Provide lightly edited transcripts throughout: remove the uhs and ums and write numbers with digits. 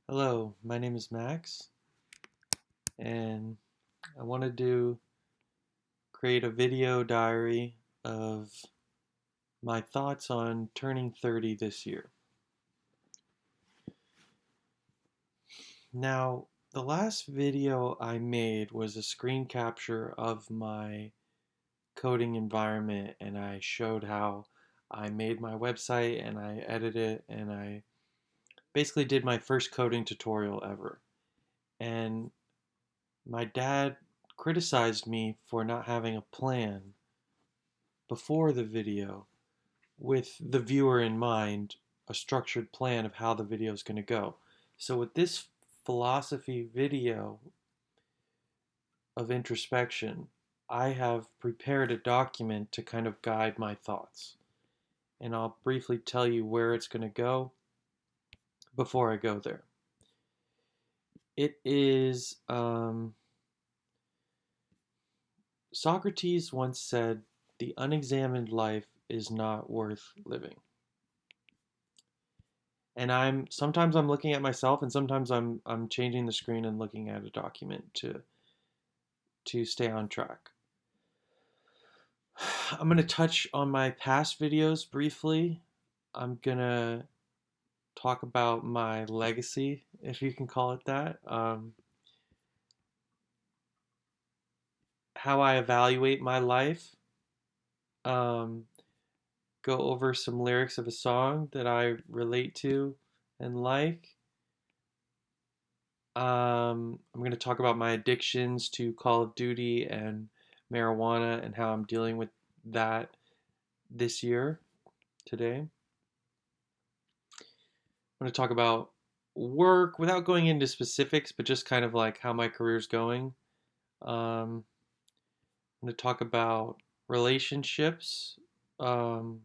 Hello, my name is Max, and I wanted to create a video diary of my thoughts on turning 30 this year. Now, the last video I made was a screen capture of my coding environment, and I showed how I made my website and I edited it, and I basically did my first coding tutorial ever. And my dad criticized me for not having a plan before the video with the viewer in mind, a structured plan of how the video is going to go. So with this philosophy video of introspection, I have prepared a document to kind of guide my thoughts. And I'll briefly tell you where it's going to go before I go there. It is, Socrates once said, the unexamined life is not worth living. And sometimes I'm looking at myself, and sometimes I'm changing the screen and looking at a document to stay on track. I'm going to touch on my past videos briefly. I'm going to talk about my legacy, if you can call it that. How I evaluate my life. Um, Go over some lyrics of a song that I relate to and like. I'm going to talk about my addictions to Call of Duty and marijuana and how I'm dealing with that this year, today. I'm going to talk about work without going into specifics, but just kind of like how my career's going. I'm going to talk about relationships, um,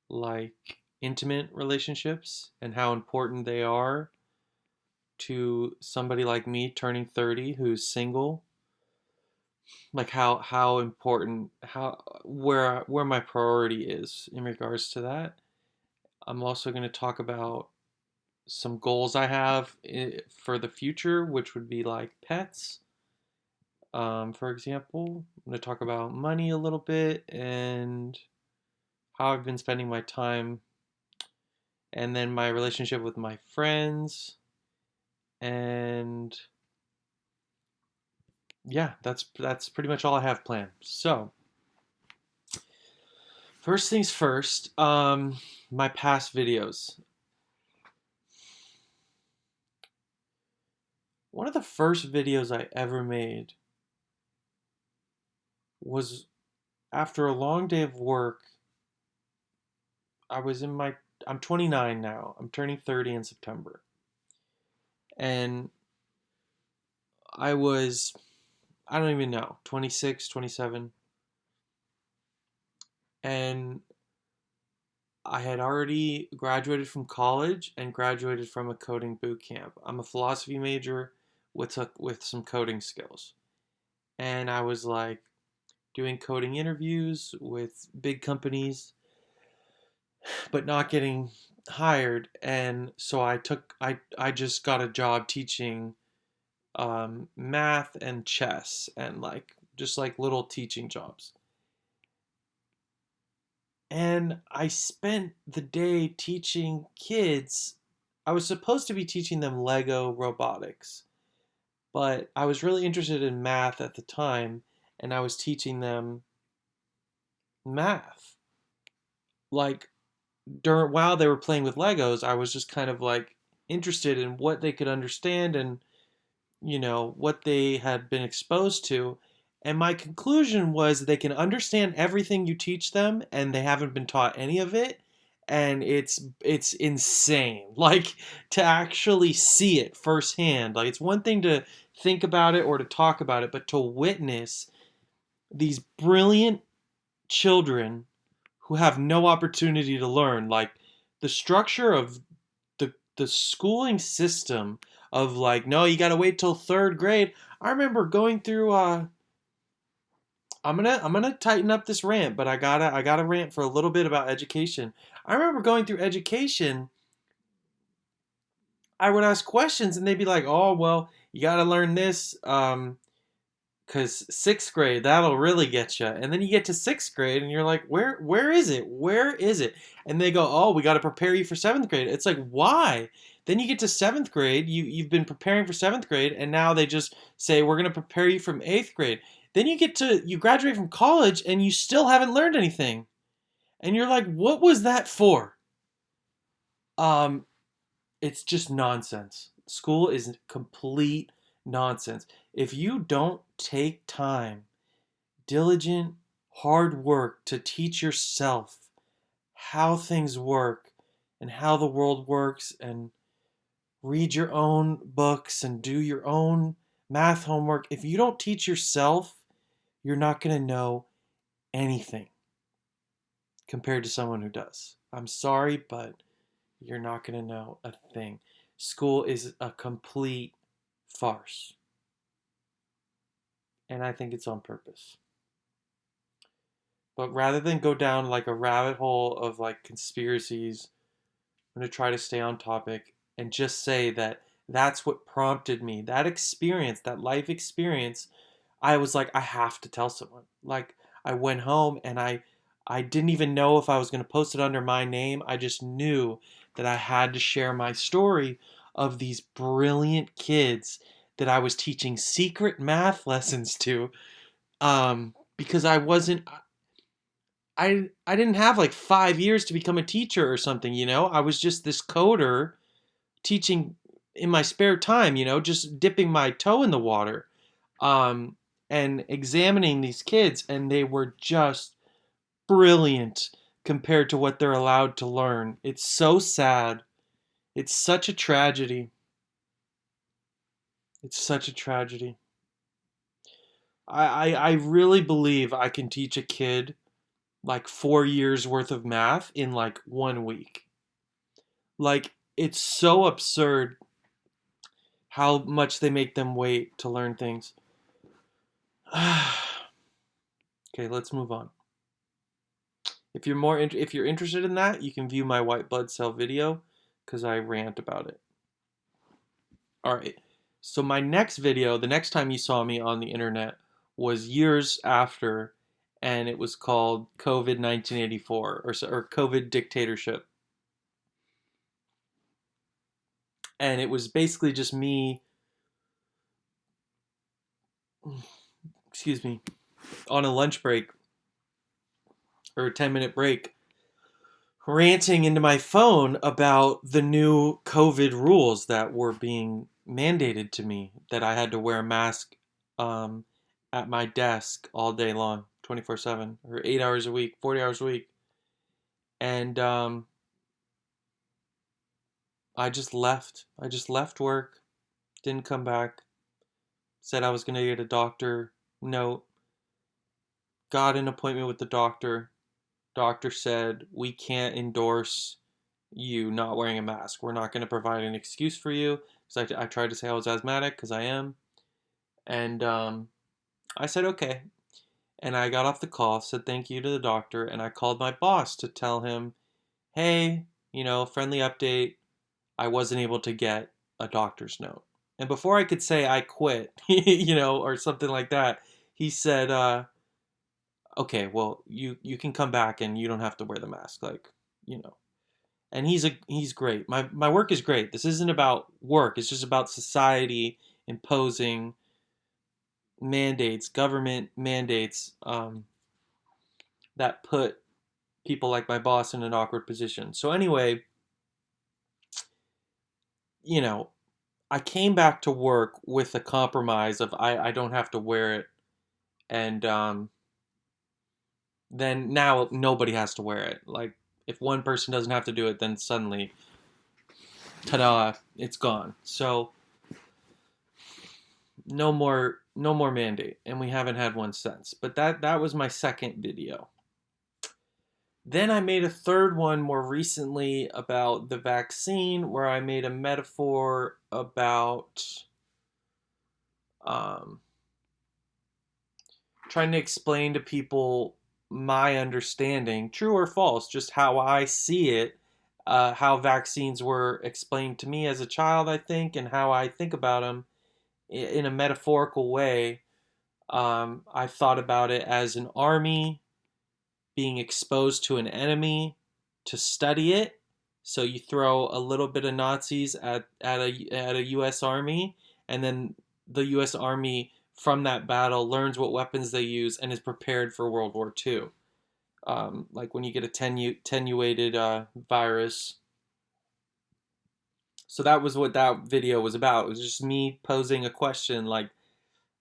like intimate relationships and how important they are to somebody like me turning 30 who's single, like how important, how where my priority is in regards to that. I'm also going to talk about some goals I have for the future, which would be like pets. For example, I'm going to talk about money a little bit and how I've been spending my time, and then my relationship with my friends, and yeah, that's pretty much all I have planned. So, first things first, my past videos. One of the first videos I ever made was after a long day of work. I was in my I'm 29 now. I'm turning 30 in September. And I was, I don't even know, 26, 27. And I had already graduated from college and graduated from a coding boot camp. I'm a philosophy major with some coding skills. And I was like doing coding interviews with big companies, but not getting hired. And so I just got a job teaching math and chess and like just like little teaching jobs. And I spent the day teaching kids. I was supposed to be teaching them Lego robotics, but I was really interested in math at the time, and I was teaching them math. Like while they were playing with Legos, I was just kind of like interested in what they could understand and what they had been exposed to. And my conclusion was they can understand everything you teach them and they haven't been taught any of it, and it's insane. Like, to actually see it firsthand. Like, it's one thing to think about it or to talk about it, but to witness these brilliant children who have no opportunity to learn, like the structure of the schooling system of like, no, you got to wait till 3rd grade. I remember going through I'm gonna tighten up this rant, but I gotta rant for a little bit about education. I remember going through education. I would ask questions and they'd be like, oh, well, you got to learn this. Because sixth grade, that'll really get you. And then you get to sixth grade and you're like, where is it? Where is it? And they go, oh, we got to prepare you for seventh grade. It's like, why? Then you get to seventh grade, you've been preparing for seventh grade, and now they just say, we're going to prepare you from eighth grade. Then you graduate from college and you still haven't learned anything. And you're like, what was that for? Um, it's just nonsense. School is complete nonsense. If you don't take time, diligent, hard work to teach yourself how things work and how the world works, and read your own books and do your own math homework, if you don't teach yourself, you're not going to know anything compared to someone who does. I'm sorry, but you're not going to know a thing. School is a complete farce. And I think it's on purpose. But rather than go down like a rabbit hole of like conspiracies, I'm going to try to stay on topic and just say that that's what prompted me. That experience, that life experience, I was like, I have to tell someone. Like, I went home and I didn't even know if I was going to post it under my name. I just knew that I had to share my story of these brilliant kids that I was teaching secret math lessons to, because I didn't have like 5 years to become a teacher or something, you know? I was just this coder teaching in my spare time, you know, just dipping my toe in the water, um, and examining these kids, and they were just brilliant compared to what they're allowed to learn. It's so sad. It's such a tragedy. It's such a tragedy. I really believe I can teach a kid like 4 years worth of math in like 1 week. Like, it's so absurd how much they make them wait to learn things. Okay, let's move on. If you're interested in that, you can view my white blood cell video because I rant about it. All right. So my next video, the next time you saw me on the internet, was years after, and it was called COVID 1984 or COVID dictatorship, and it was basically just me. Excuse me, on a lunch break or a 10-minute break, ranting into my phone about the new COVID rules that were being mandated to me, that I had to wear a mask um, at my desk all day long, 24/7, or 8 hours a week, 40 hours a week. And I just left. I just left work, didn't come back, said I was going to get a doctor note, got an appointment with the doctor. Doctor said, we can't endorse you not wearing a mask. We're not going to provide an excuse for you. Because I tried to say I was asthmatic, because I am. And I said, okay. And I got off the call, said thank you to the doctor, and I called my boss to tell him, hey, friendly update, I wasn't able to get a doctor's note. And before I could say I quit, or something like that, he said, okay, well, you can come back and you don't have to wear the mask, like, you know. And he's great. My work is great. This isn't about work. It's just about society imposing mandates, government mandates, that put people like my boss in an awkward position. So anyway, you know, I came back to work with a compromise of I don't have to wear it, and then now nobody has to wear it. Like, if one person doesn't have to do it, then suddenly, ta-da, it's gone. So no more mandate, and we haven't had one since. But that was my second video. Then I made a third one more recently about the vaccine, where I made a metaphor about um, trying to explain to people my understanding, true or false, just how I see it, how vaccines were explained to me as a child, I think, and how I think about them in a metaphorical way. I thought about it as an army being exposed to an enemy to study it. So you throw a little bit of Nazis at a U.S. army, and then the U.S. army from that battle learns what weapons they use and is prepared for World War II. Like when you get attenuated virus. So that was what that video was about. It was just me posing a question like,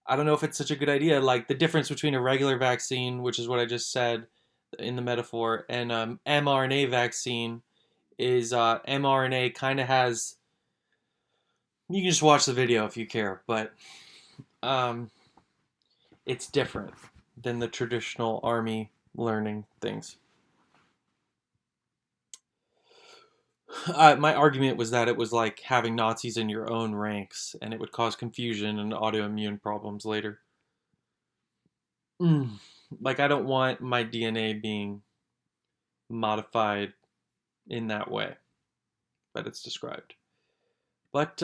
I don't know if it's such a good idea. Like the difference between a regular vaccine, which is what I just said in the metaphor, and mRNA vaccine is mRNA kind of has. You can just watch the video if you care, but um, it's different than the traditional army learning things. My argument was that it was like having Nazis in your own ranks, and it would cause confusion and autoimmune problems later. Mm. Like I don't want my DNA being modified in that way, but it's described. But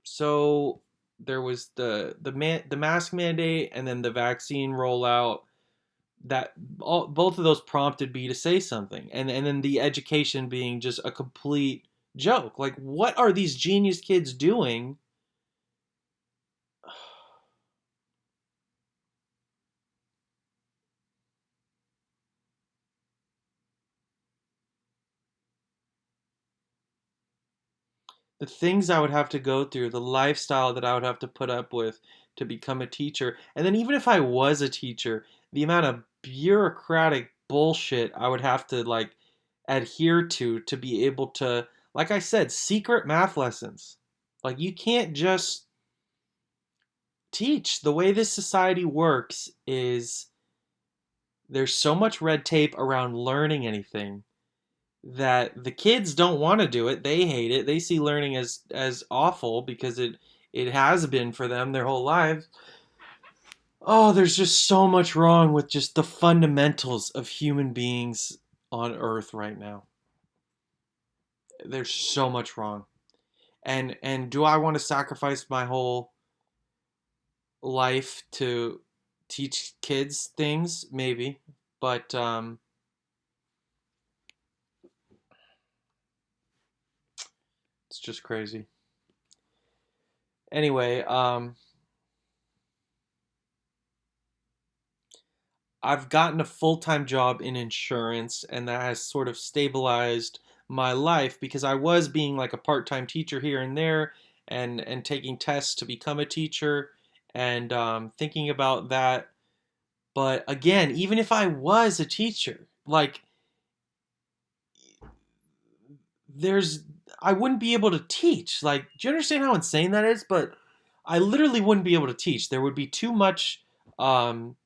so there was the mask mandate and then the vaccine rollout. That both of those prompted me to say something, and then the education being just a complete joke. Like, what are these genius kids doing? The things I would have to go through, the lifestyle that I would have to put up with to become a teacher. And then even if I was a teacher, the amount of bureaucratic bullshit I would have to like adhere to be able to, like I said, secret math lessons. Like you can't just teach. The way this society works is there's so much red tape around learning anything that the kids don't want to do it. They hate it. They see learning as awful because it has been for them their whole lives. Oh, there's just so much wrong with just the fundamentals of human beings on earth right now. There's so much wrong. And do I want to sacrifice my whole life to teach kids things? Maybe. But it's just crazy. Anyway, I've gotten a full time job in insurance, and that has sort of stabilized my life because I was being like a part time teacher here and there, and taking tests to become a teacher, and thinking about that. But again, even if I was a teacher, like there's I wouldn't be able to teach. Like, do you understand how insane that is? But I literally wouldn't be able to teach. There would be too much um,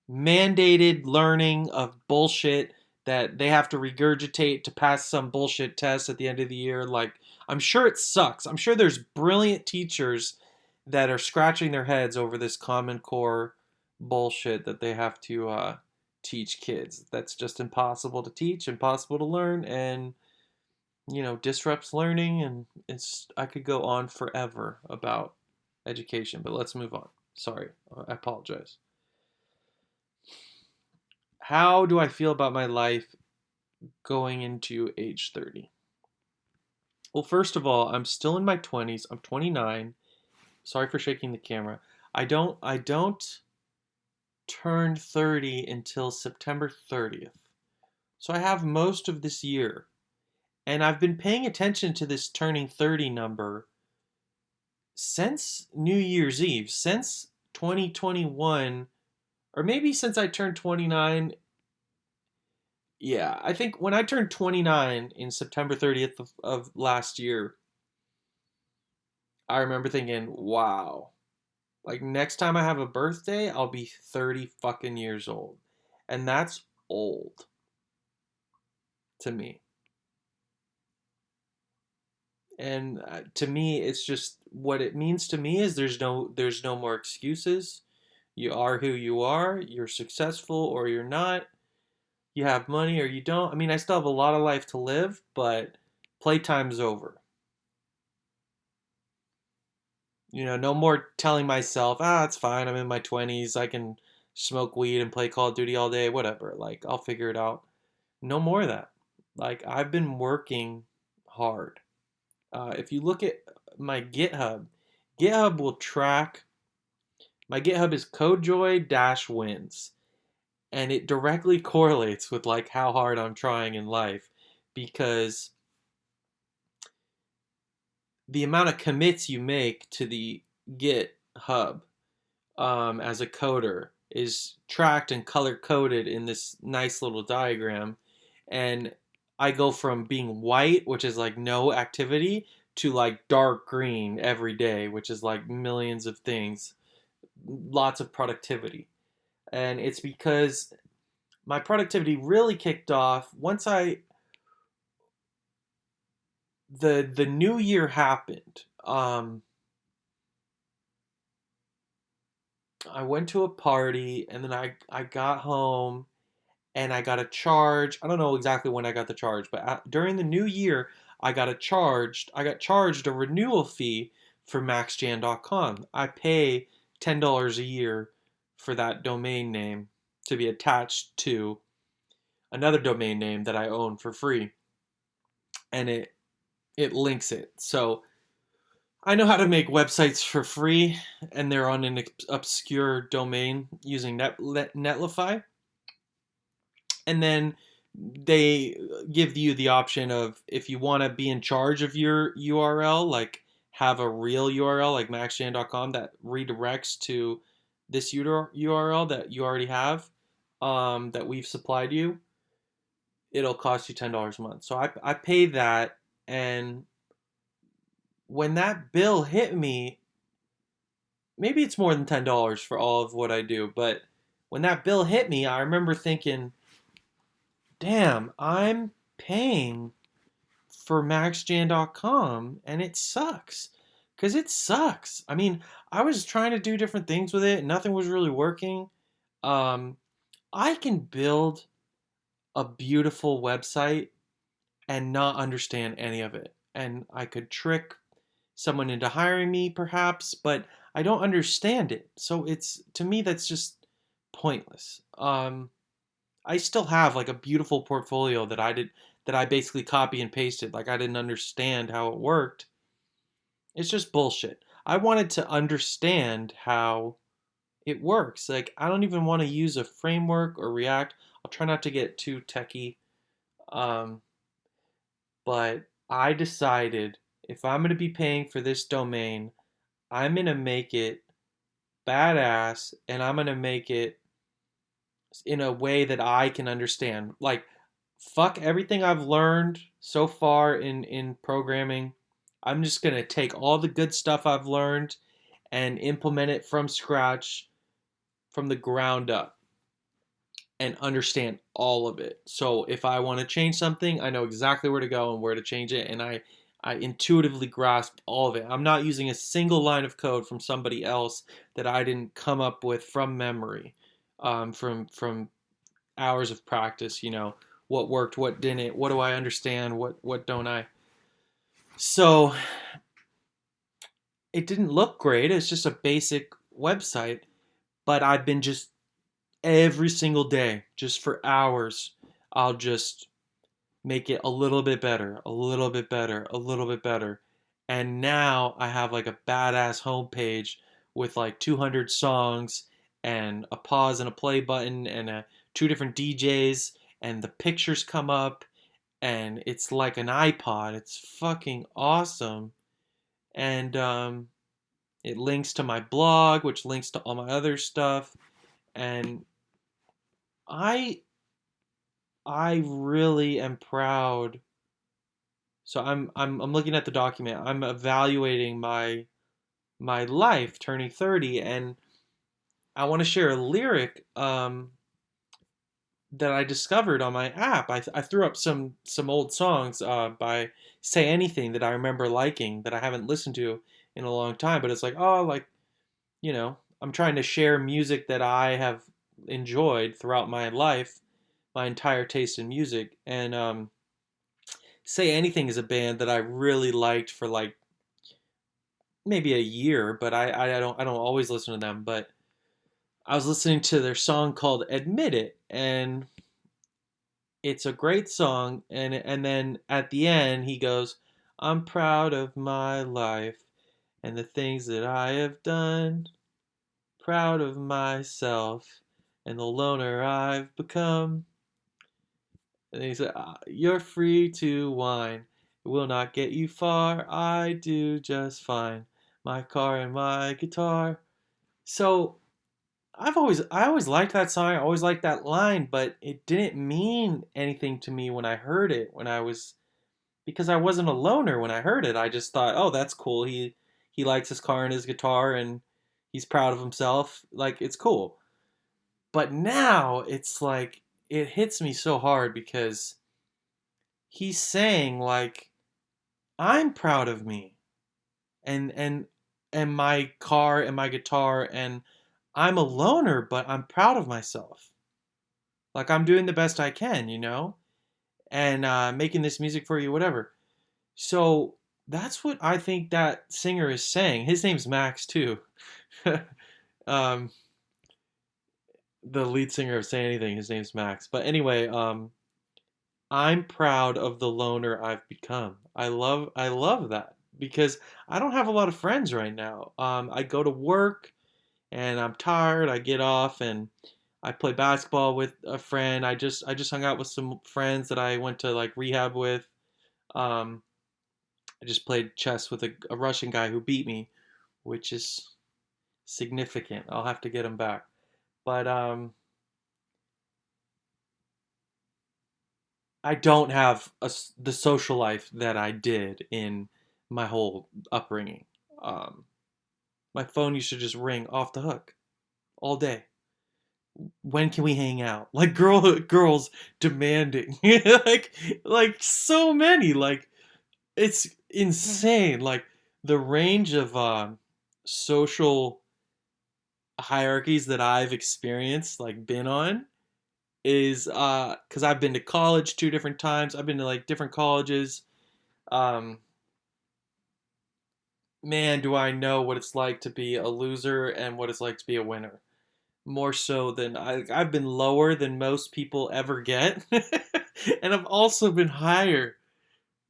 mandated learning of bullshit that they have to regurgitate to pass some bullshit test at the end of the year. Like, I'm sure it sucks. I'm sure there's brilliant teachers that are scratching their heads over this Common Core bullshit that they have to teach kids. That's just impossible to teach, impossible to learn, and disrupts learning. And I could go on forever about education, but let's move on. Sorry, I apologize. How do I feel about my life going into age 30? Well, first of all, I'm still in my 20s. I'm 29. Sorry for shaking the camera. I don't turn 30 until September 30th. So I have most of this year. And I've been paying attention to this turning 30 number since New Year's Eve, since 2021, or maybe since I turned 29. Yeah, I think when I turned 29 in September 30th of last year, I remember thinking, wow, like next time I have a birthday, I'll be 30 fucking years old. And that's old to me. And to me, it's just what it means to me is there's no more excuses. You are who you are. You're successful or you're not. You have money or you don't. I mean, I still have a lot of life to live, but playtime's over. No more telling myself, it's fine. I'm in my 20s. I can smoke weed and play Call of Duty all day, whatever. Like, I'll figure it out. No more of that. Like, I've been working hard. If you look at my GitHub, GitHub will track. My GitHub is codejoy-wins, and it directly correlates with like how hard I'm trying in life because the amount of commits you make to the GitHub as a coder is tracked and color coded in this nice little diagram. And I go from being white, which is like no activity, to like dark green every day, which is like millions of things, lots of productivity. And it's because my productivity really kicked off once the new year happened. I went to a party and then I got home and I got a charge. I don't know exactly when I got the charge, but during the new year, I got charged a renewal fee for maxjan.com. I pay $10 a year for that domain name to be attached to another domain name that I own for free, and it links it. So I know how to make websites for free, and they're on an obscure domain using Netlify. And then they give you the option of if you want to be in charge of your URL, like have a real URL like maxjan.com that redirects to this URL that you already have, that we've supplied you, it'll cost you $10 a month. So I pay that, and when that bill hit me, maybe it's more than $10 for all of what I do, but when that bill hit me, I remember thinking, damn, I'm paying for maxjan.com and it sucks. Because it sucks. I mean, I was trying to do different things with it, nothing was really working. Um, I can build a beautiful website and not understand any of it. And I could trick someone into hiring me perhaps, but I don't understand it. So it's to me that's just pointless. I still have like a beautiful portfolio that I basically copy and pasted. Like I didn't understand how it worked. It's just bullshit. I wanted to understand how it works. Like I don't even want to use a framework or React. I'll try not to get too techy. Um, but I decided if I'm going to be paying for this domain, I'm going to make it badass and I'm going to make it in a way that I can understand. Like, fuck everything I've learned so far in programming. I'm just going to take all the good stuff I've learned and implement it from scratch, from the ground up, and understand all of it. So if I want to change something, I know exactly where to go and where to change it, and I intuitively grasp all of it. I'm not using a single line of code from somebody else that I didn't come up with from memory, from hours of practice. What worked, what didn't, what do I understand, what don't I. So it didn't look great. It's just a basic website, but I've been just every single day, just for hours, I'll just make it a little bit better, a little bit better, a little bit better. And now I have like a badass homepage with like 200 songs and a pause and a play button and two different DJs, and the pictures come up and it's like an iPod. It's fucking awesome. And it links to my blog, which links to all my other stuff. And I I really am proud. So I'm looking at the document. I'm evaluating my life turning 30, and I want to share a lyric that I discovered on my app. I threw up some old songs by Say Anything that I remember liking that I haven't listened to in a long time, but it's like, oh, like, I'm trying to share music that I have enjoyed throughout my life my entire taste in music. And Say Anything is a band that I really liked for like maybe a year, but I don't always listen to them. But I was listening to their song called "Admit It," and it's a great song. And then at the end he goes, "I'm proud of my life and the things that I have done. Proud of myself and the loner I've become." And he said, "You're free to whine. It will not get you far. I do just fine. My car and my guitar." So I always liked that song. I always liked that line, but it didn't mean anything to me when I heard it. Because I wasn't a loner when I heard it. I just thought, oh, that's cool. He likes his car and his guitar, and he's proud of himself. Like, it's cool. But now it's like it hits me so hard because he's saying like, I'm proud of me and and my car and my guitar, and I'm a loner, but I'm proud of myself. Like, I'm doing the best I can, and making this music for you, whatever. So that's what I think that singer is saying. His name's Max too. um, the lead singer of Say Anything, his name's Max. But anyway, I'm proud of the loner I've become. I love that because I don't have a lot of friends right now. I go to work and I'm tired. I get off and I play basketball with a friend. I just hung out with some friends that I went to like rehab with. Um, I just played chess with a Russian guy who beat me, which is significant. I'll have to get him back. But I don't have the social life that I did in my whole upbringing. Um, my phone used to just ring off the hook all day. When can we hang out? Like girls demanding, like so many. Like, it's insane. Like, the range of social hierarchies that I've experienced, like been on, is because I've been to college two different times. I've been to like different colleges. Um, Man, do I know what it's like to be a loser and what it's like to be a winner. More so than I've been lower than most people ever get, and I've also been higher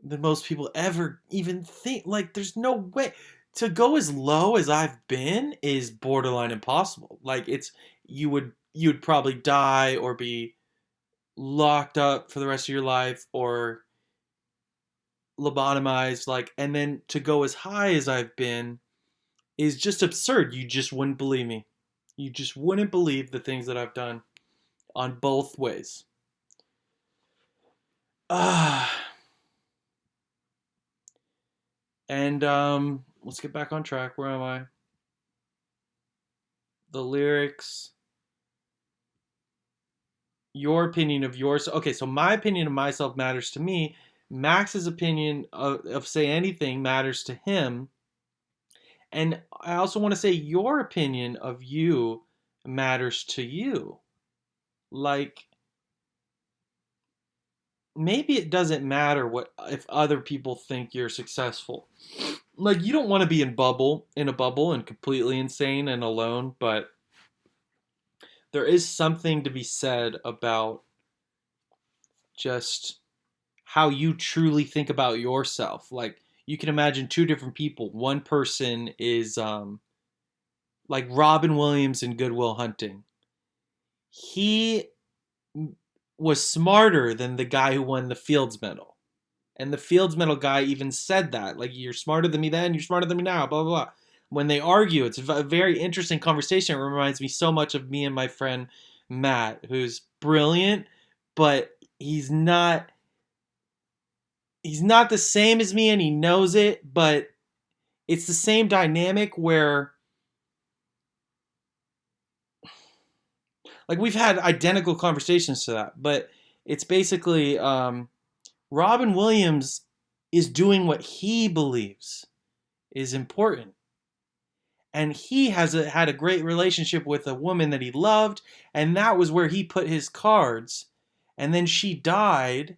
than most people ever even think. Like, there's no way to go as low as I've been is borderline impossible. Like, you'd probably die or be locked up for the rest of your life or lobotomized. Like, and then to go as high as I've been is just absurd. You just wouldn't believe me. You just wouldn't believe the things that I've done on both ways. Ah, and let's get back on track. Where am I? The lyrics. Your opinion of yours. Okay, so my opinion of myself matters to me. Max's opinion of Say Anything matters to him. And I also want to say your opinion of you matters to you. Like, maybe it doesn't matter what if other people think you're successful. Like, you don't want to be in a bubble and completely insane and alone, but there is something to be said about just how you truly think about yourself. Like, you can imagine two different people. One person is like Robin Williams in Good Will Hunting. He was smarter than the guy who won the Fields Medal. And the Fields Medal guy even said that. Like, you're smarter than me then, you're smarter than me now, blah, blah, blah. When they argue, it's a very interesting conversation. It reminds me so much of me and my friend Matt, who's brilliant, but he's not the same as me and he knows it, but it's the same dynamic where, like, we've had identical conversations to that, but it's basically Robin Williams is doing what he believes is important. And he had a great relationship with a woman that he loved, and that was where he put his cards. and then she died,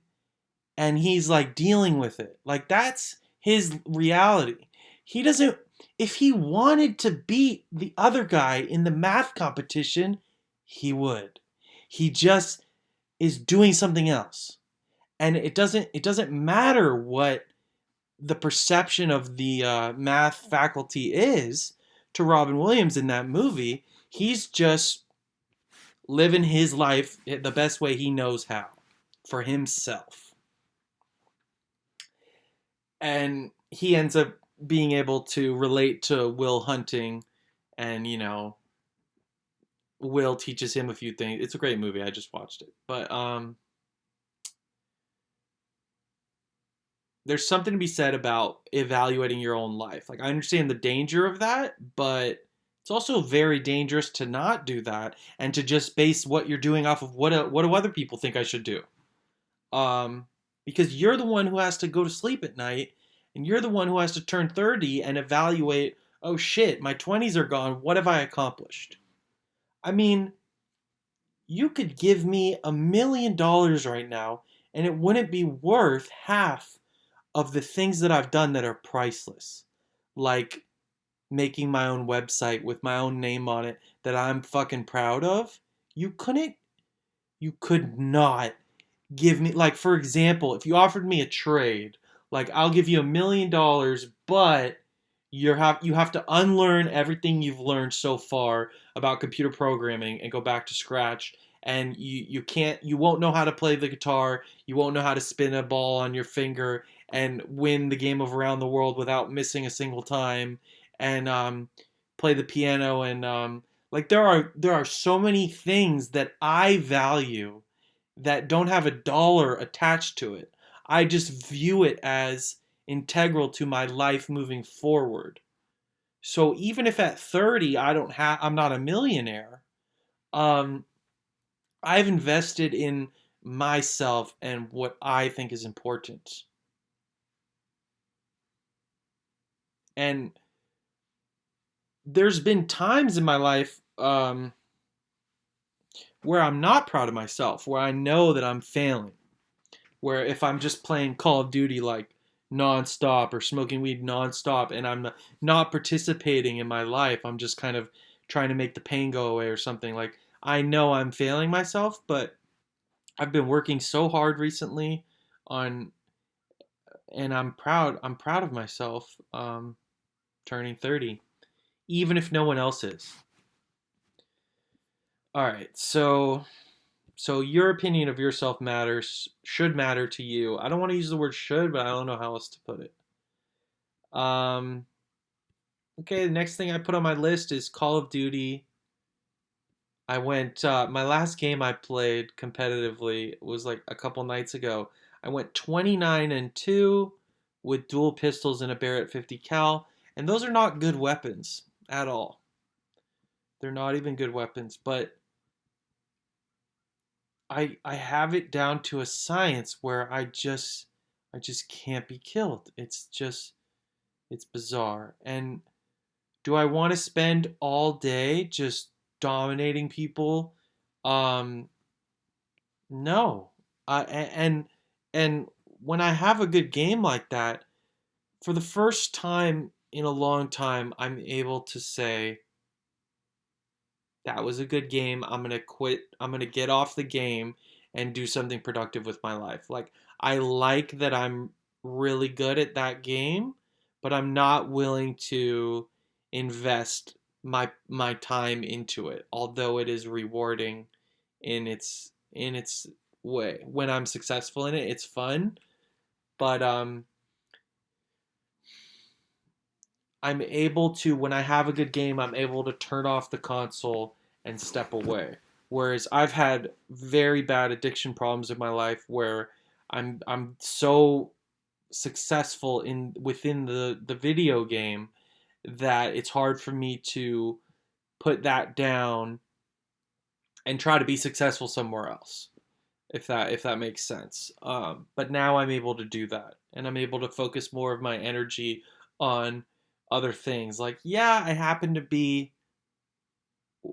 and he's like dealing with it. Like that's his reality. He doesn't, if he wanted to beat the other guy in the math competition, he would. He just is doing something else. And it doesn't matter what the perception of the math faculty is to Robin Williams in that movie. He's just living his life the best way he knows how for himself. And he ends up being able to relate to Will Hunting, and Will teaches him a few things. It's a great movie. I just watched it. But there's something to be said about evaluating your own life. Like I understand the danger of that, but it's also very dangerous to not do that and to just base what you're doing off of what do other people think I should do. Um, because you're the one who has to go to sleep at night, and you're the one who has to turn 30 and evaluate, oh shit, my 20s are gone. What have I accomplished? I mean, you could give me $1 million right now, and it wouldn't be worth half of the things that I've done that are priceless. Like making my own website with my own name on it that I'm fucking proud of. You couldn't, you could not give me, like, for example, if you offered me a trade, like I'll give you $1 million, but you have to unlearn everything you've learned so far about computer programming and go back to scratch. And you won't know how to play the guitar, you won't know how to spin a ball on your finger and win the game of around the world without missing a single time, and play the piano, and like there are so many things that I value that don't have a dollar attached to it. I just view it as integral to my life moving forward. So even if at 30 I'm not a millionaire, um I've invested in myself and what I think is important. And there's been times in my life where I'm not proud of myself, where I know that I'm failing, where if I'm just playing Call of Duty like nonstop or smoking weed nonstop and I'm not participating in my life, I'm just kind of trying to make the pain go away or something. Like I know I'm failing myself, but I've been working so hard recently on, and I'm proud. I'm proud of myself. Turning 30, even if no one else is. All right, so your opinion of yourself matters, should matter to you. I don't want to use the word should, but I don't know how else to put it. Um, okay, the next thing I put on my list is Call of Duty. I went, my last game I played competitively was like a couple nights ago. I went 29-2 with dual pistols and a Barrett 50 cal, and those are not good weapons at all. They're not even good weapons, but I have it down to a science where I just can't be killed. It's bizarre. And do I want to spend all day just dominating people? Um, no. And when I have a good game like that, for the first time in a long time, I'm able to say that was a good game. I'm gonna quit. I'm gonna get off the game and do something productive with my life. Like I like that I'm really good at that game, but I'm not willing to invest my time into it. Although it is rewarding in its way. When I'm successful in it, it's fun. But I'm able to, when I have a good game, I'm able to turn off the console and step away. Whereas I've had very bad addiction problems in my life where I'm so successful in within the video game that it's hard for me to put that down and try to be successful somewhere else. If that makes sense. But now I'm able to do that, and I'm able to focus more of my energy on other things. Like, yeah, I happen to be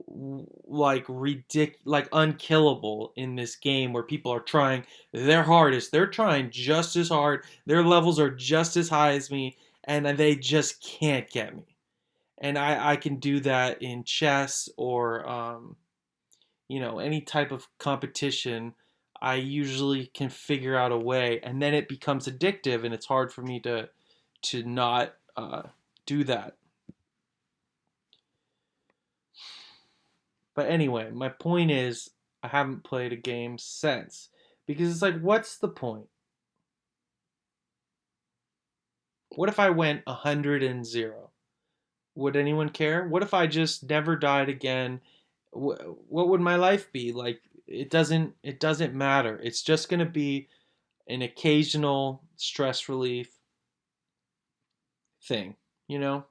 like like unkillable in this game where people are trying their hardest. They're trying just as hard. Their levels are just as high as me, and they just can't get me. And I can do that in chess or any type of competition. I usually can figure out a way, and then it becomes addictive, and it's hard for me to not do that. But anyway, my point is, I haven't played a game since because it's like, what's the point? What if I went 100-0? Would anyone care? What if I just never died again? What would my life be like? It doesn't matter. It's just going to be an occasional stress relief thing, you know?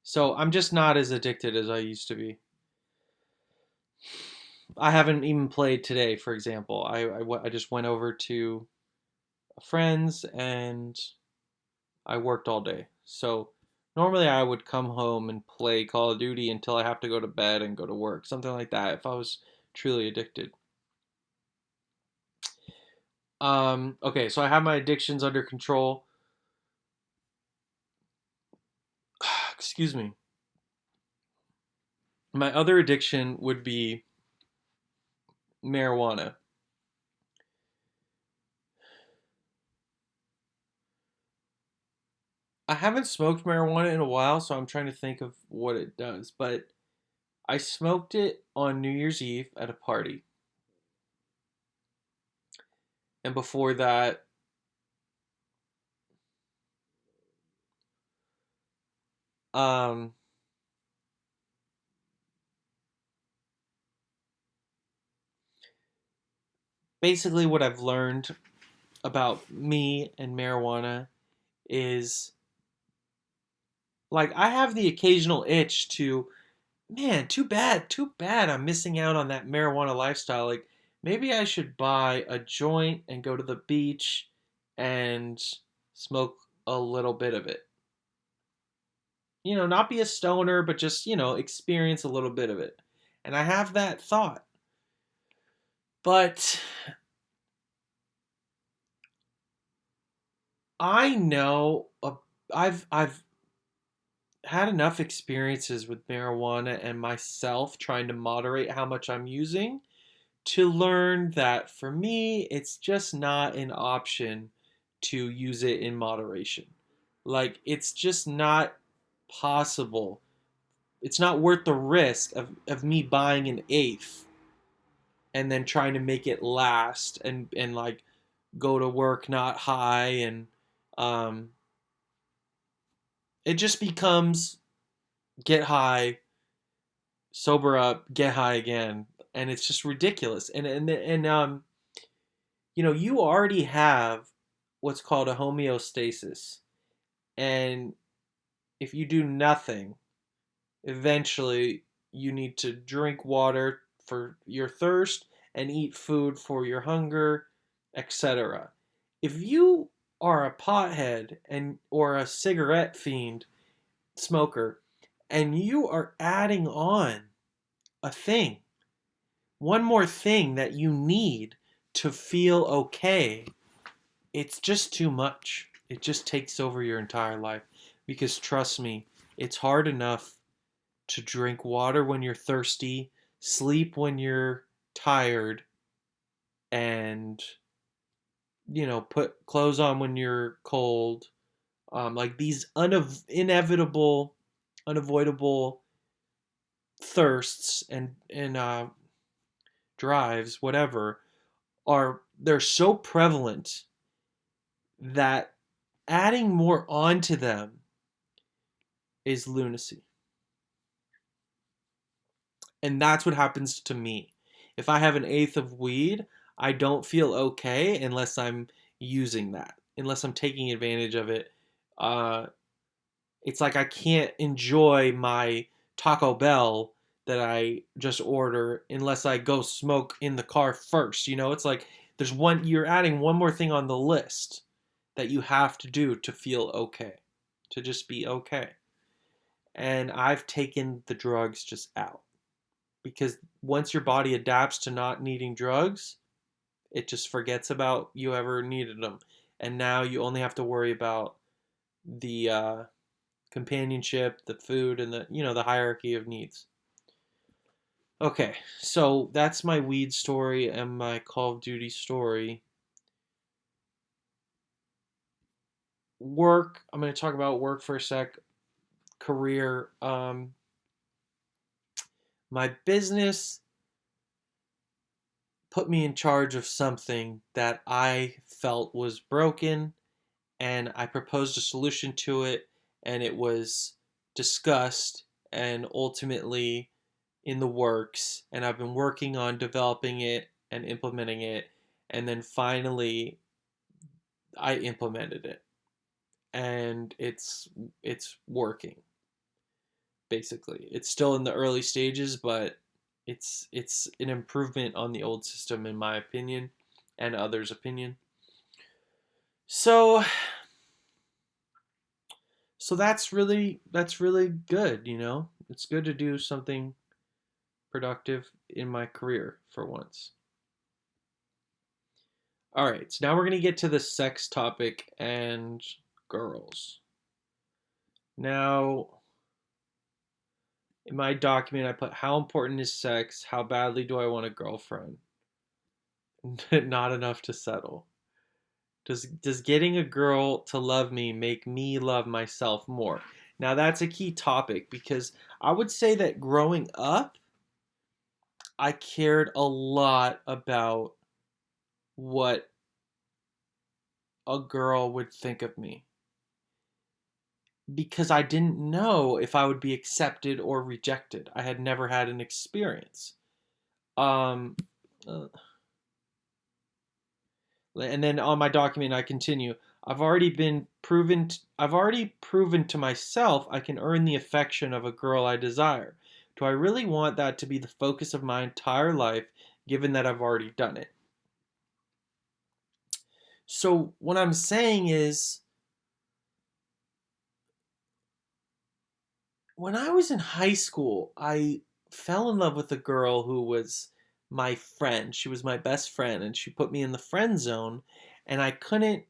So I'm just not as addicted as I used to be. I haven't even played today, for example. I just went over to a friend's and I worked all day. So normally I would come home and play Call of Duty until I have to go to bed and go to work, something like that, if I was truly addicted. Okay, so I have my addictions under control. Excuse me. My other addiction would be marijuana. I haven't smoked marijuana in a while, so I'm trying to think of what it does. But I smoked it on New Year's Eve at a party. And before that, um, basically what I've learned about me and marijuana is like I have the occasional itch to, man, too bad I'm missing out on that marijuana lifestyle. Like maybe I should buy a joint and go to the beach and smoke a little bit of it. Not be a stoner, but just, experience a little bit of it. And I have that thought. But I know I've had enough experiences with marijuana and myself trying to moderate how much I'm using to learn that for me, it's just not an option to use it in moderation. Like, it's just not possible. It's not worth the risk of me buying an eighth and then trying to make it last and like go to work not high and um, it just becomes get high, sober up, get high again, and it's just ridiculous. And you already have what's called a homeostasis, and if you do nothing, eventually you need to drink water for your thirst and eat food for your hunger, etc. If you are a pothead and or a cigarette fiend smoker and you are adding on a thing, one more thing that you need to feel okay, it's just too much. It just takes over your entire life. Because trust me, it's hard enough to drink water when you're thirsty, sleep when you're tired, and put clothes on when you're cold. Like these inevitable, unavoidable thirsts and drives, whatever, they're so prevalent that adding more onto them is lunacy. And that's what happens to me. If I have an eighth of weed, I don't feel okay unless I'm using that, unless I'm taking advantage of it. Uh, it's like I can't enjoy my Taco Bell that I just order unless I go smoke in the car first. It's like you're adding one more thing on the list that you have to do to feel okay, to just be okay. And I've taken the drugs just out. because once your body adapts to not needing drugs, it just forgets about you ever needed them. And now you only have to worry about the companionship, the food, and the hierarchy of needs. Okay, so that's my weed story and my Call of Duty story. Work. I'm going to talk about work for a sec. Career. My business put me in charge of something that I felt was broken, and I proposed a solution to it, and it was discussed and ultimately in the works, and I've been working on developing it and implementing it, and then finally I implemented it, and it's working. Basically, it's still in the early stages, but it's an improvement on the old system in my opinion and others' opinion. So that's really good, It's good to do something productive in my career for once. All right, so now we're going to get to the sex topic and girls. Now, in my document, I put how important is sex? How badly do I want a girlfriend? Not enough to settle. Does getting a girl to love me love myself more? Now, that's a key topic because I would say that growing up, I cared a lot about what a girl would think of me because I didn't know if I would be accepted or rejected. I had never had an experience. Um, uh, and then on my document, I continue. I've already proven to myself I can earn the affection of a girl I desire. Do I really want that to be the focus of my entire life, given that I've already done it? So what I'm saying is, when I was in high school, I fell in love with a girl who was my friend. She was my best friend, and she put me in the friend zone, and I couldn't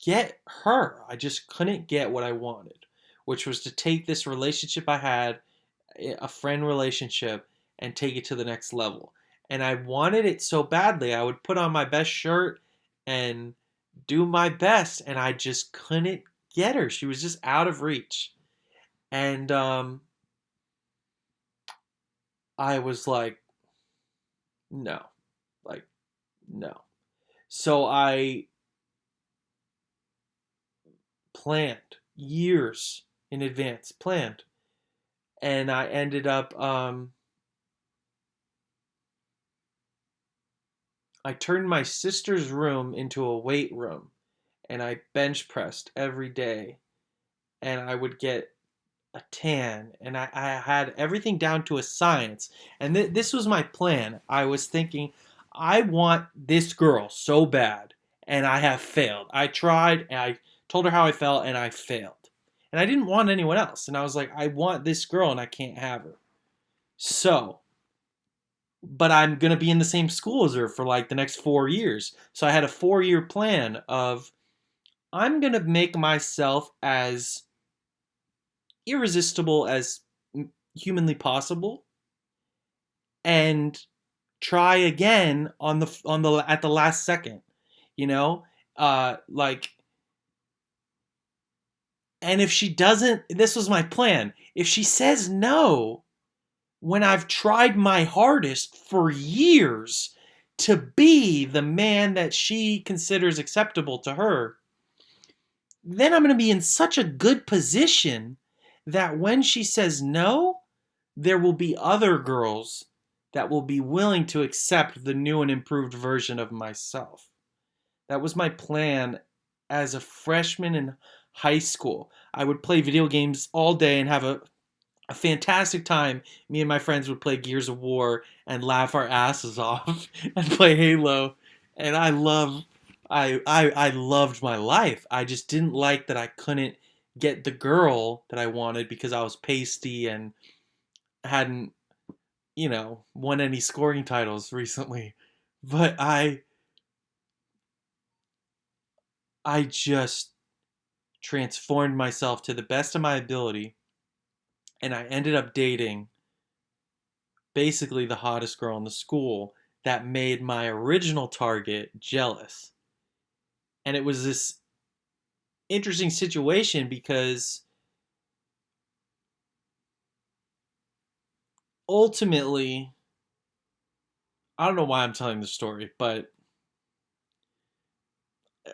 get her. I just couldn't get what I wanted, which was to take this relationship I had, a friend relationship, and take it to the next level. And I wanted it so badly. I would put on my best shirt and do my best, and I just couldn't get her. She was just out of reach. And I was like, no, like, no. So I planned years in advance, planned. And I ended up, I turned my sister's room into a weight room, and I bench pressed every day, and I would get a tan, and I had everything down to a science. And this was my plan. I was thinking, I want this girl so bad, and I have failed. I tried, and I told her how I felt, and I failed. And I didn't want anyone else. And I was like, I want this girl, and I can't have her. So, but I'm going to be in the same school as her for like the next 4 years. So I had a 4-year plan of I'm going to make myself as irresistible as humanly possible and try again on the at the last second, you know like. And if she doesn't, this was my plan, if she says no when I've tried my hardest for years to be the man that she considers acceptable to her, then I'm going to be in such a good position that when she says no, there will be other girls that will be willing to accept the new and improved version of myself. That was my plan as a freshman in high school. I would play video games all day and have a fantastic time. Me and my friends would play Gears of War and laugh our asses off and play Halo. And I loved my life. I just didn't like that I couldn't get the girl that I wanted because I was pasty, and hadn't, won any scoring titles recently, but I just transformed myself to the best of my ability, and I ended up dating basically the hottest girl in the school that made my original target jealous. And it was this interesting situation because ultimately, I don't know why I'm telling the story, but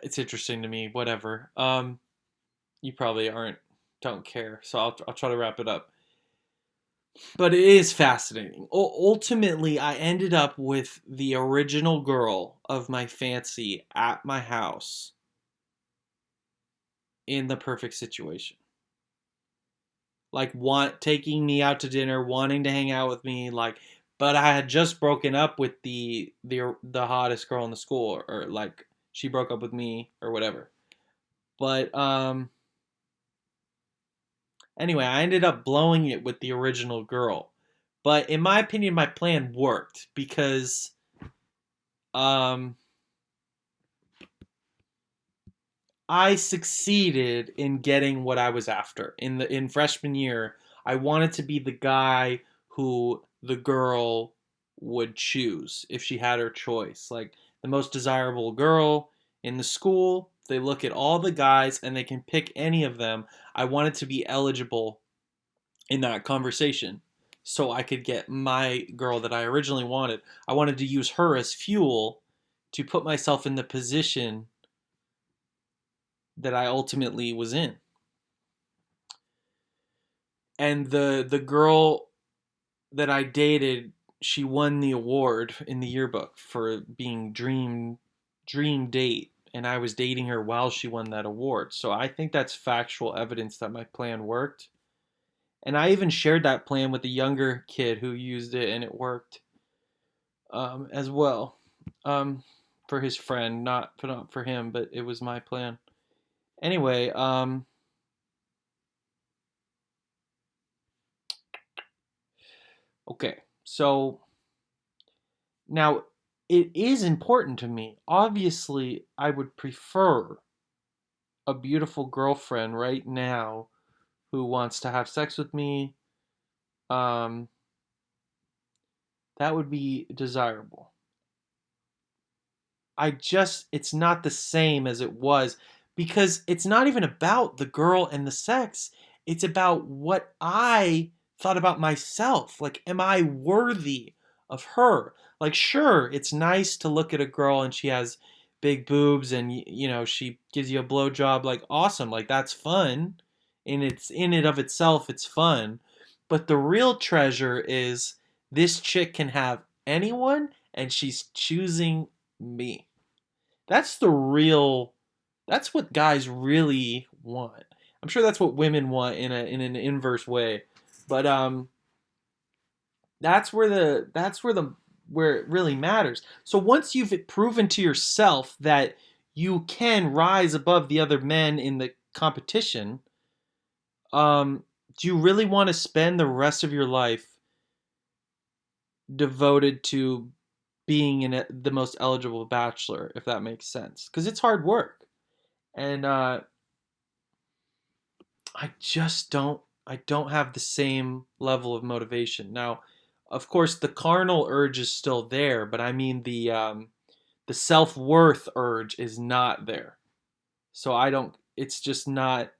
it's interesting to me. Whatever. You probably don't care, so I'll try to wrap it up. But it is fascinating. Ultimately, I ended up with the original girl of my fancy at my house in the perfect situation. Like taking me out to dinner, wanting to hang out with me, like, but I had just broken up with the hottest girl in the school, or like she broke up with me or whatever. But anyway, I ended up blowing it with the original girl. But in my opinion, my plan worked because um I succeeded in getting what I was after. In freshman year, I wanted to be the guy who the girl would choose if she had her choice. Like the most desirable girl in the school, they look at all the guys and they can pick any of them. I wanted to be eligible in that conversation so I could get my girl that I originally wanted. I wanted to use her as fuel to put myself in the position that I ultimately was in. And the girl that I dated, she won the award in the yearbook for being dream date, and I was dating her while she won that award. So I think that's factual evidence that my plan worked. And I even shared that plan with a younger kid who used it, and it worked as well, um, for his friend, not for him, but it was my plan. Anyway, okay, so now it is important to me. Obviously, I would prefer a beautiful girlfriend right now who wants to have sex with me. Um, that would be desirable. It's not the same as it was because it's not even about the girl and the sex. It's about what I thought about myself. Like, am I worthy of her? Like, sure, it's nice to look at a girl and she has big boobs and, she gives you a blowjob. Like, awesome. Like, that's fun. And it's in it of itself, it's fun. But the real treasure is this chick can have anyone and she's choosing me. That's the real that's what guys really want. I'm sure that's what women want in an inverse way. But where it really matters. So once you've proven to yourself that you can rise above the other men in the competition, do you really want to spend the rest of your life devoted to being the most eligible bachelor, if that makes sense? Because it's hard work. And I don't have the same level of motivation. Now, of course, the carnal urge is still there, but I mean the self-worth urge is not there. So I don't it's not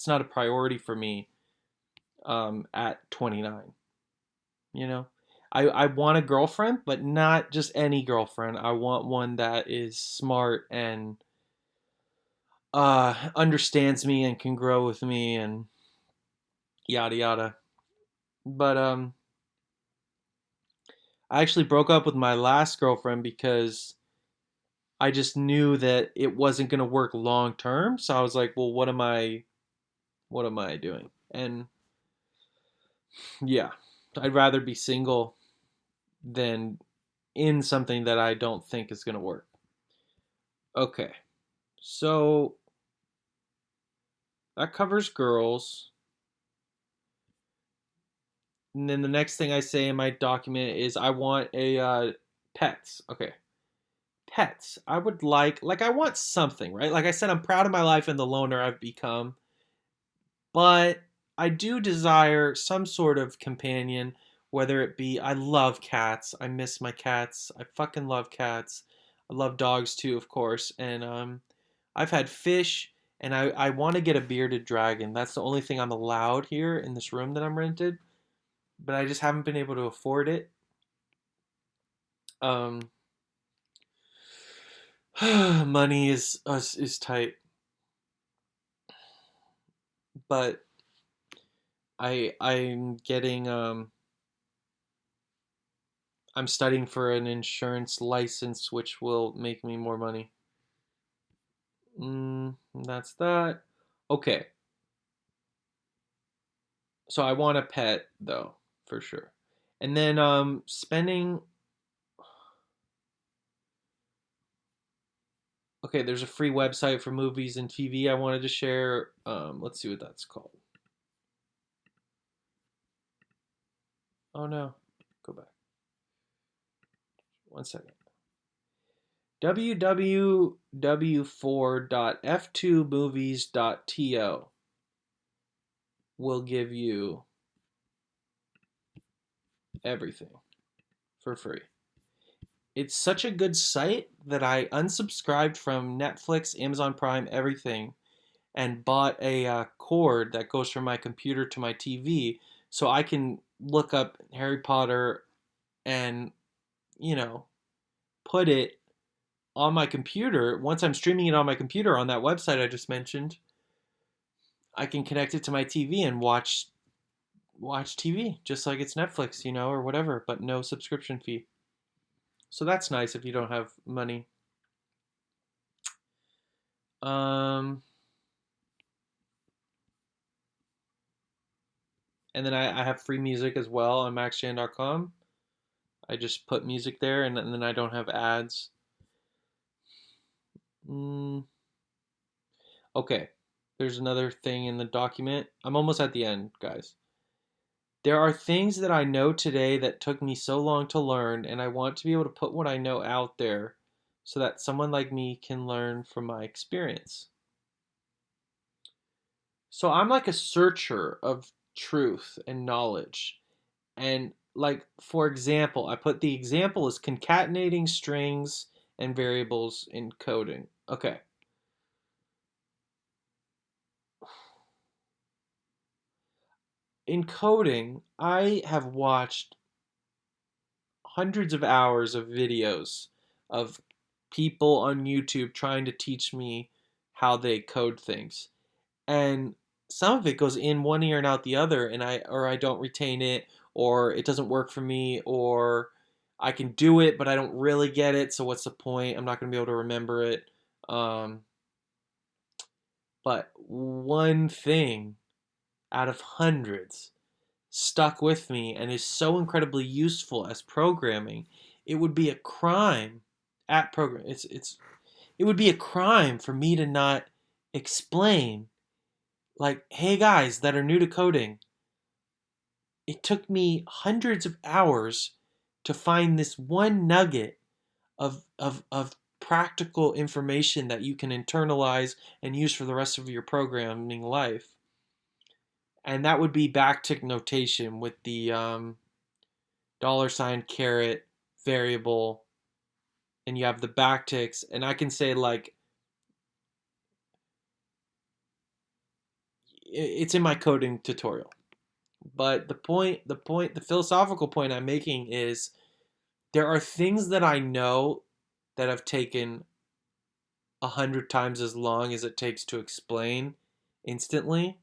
a priority for me at 29, you know? I want a girlfriend, but not just any girlfriend. I want one that is smart and understands me and can grow with me and yada yada. But I actually broke up with my last girlfriend because I just knew that it wasn't going to work long term. So I was like, well, what am I doing? And yeah, I'd rather be single than in something that I don't think is going to work. Okay. So that covers girls. And then the next thing I say in my document is I want a pets. Okay, pets. I would like I want something, right? Like I said, I'm proud of my life and the loner I've become, but I do desire some sort of companion, whether it be I love cats. I miss my cats. I fucking love cats. I love dogs too, of course. And I've had fish, and I want to get a bearded dragon. That's the only thing I'm allowed here in this room that I'm rented, but I just haven't been able to afford it. Um, money is tight, but I'm getting I'm studying for an insurance license, which will make me more money. That's that. Okay, so I want a pet though, for sure. And then spending. Okay, there's a free website for movies and TV I wanted to share. Let's see what that's called. Oh no, go back. 1 second. www.f2movies.to will give you everything for free. It's such a good site that I unsubscribed from Netflix, Amazon Prime, everything, and bought a cord that goes from my computer to my TV so I can look up Harry Potter and, you know, put it on my computer. Once I'm streaming it on my computer on that website I just mentioned, I can connect it to my TV and watch TV just like it's Netflix, or whatever, but no subscription fee. So that's nice if you don't have money. Um, and then I have free music as well on maxjan.com. I just put music there, and then I don't have ads. Mm, okay, there's another thing in the document. I'm almost at the end, guys. There are things that I know today that took me so long to learn, and I want to be able to put what I know out there so that someone like me can learn from my experience. So I'm like a searcher of truth and knowledge. And like for example, I put the example is concatenating strings and variables in coding. Okay. In coding, I have watched hundreds of hours of videos of people on YouTube trying to teach me how they code things. And some of it goes in one ear and out the other, and I don't retain it, or it doesn't work for me, or I can do it but I don't really get it, so what's the point? I'm not going to be able to remember it. um, but one thing out of hundreds stuck with me and is so incredibly useful as programming. It would be a crime at program it's it would be a crime for me to not explain, like, hey guys that are new to coding, it took me hundreds of hours to find this one nugget of practical information that you can internalize and use for the rest of your programming life. And that would be backtick notation with the dollar sign, caret, variable, and you have the backticks. And I can say, like, it's in my coding tutorial. But the philosophical point I'm making is there are things that I know that have taken 100 times as long as it takes to explain instantly.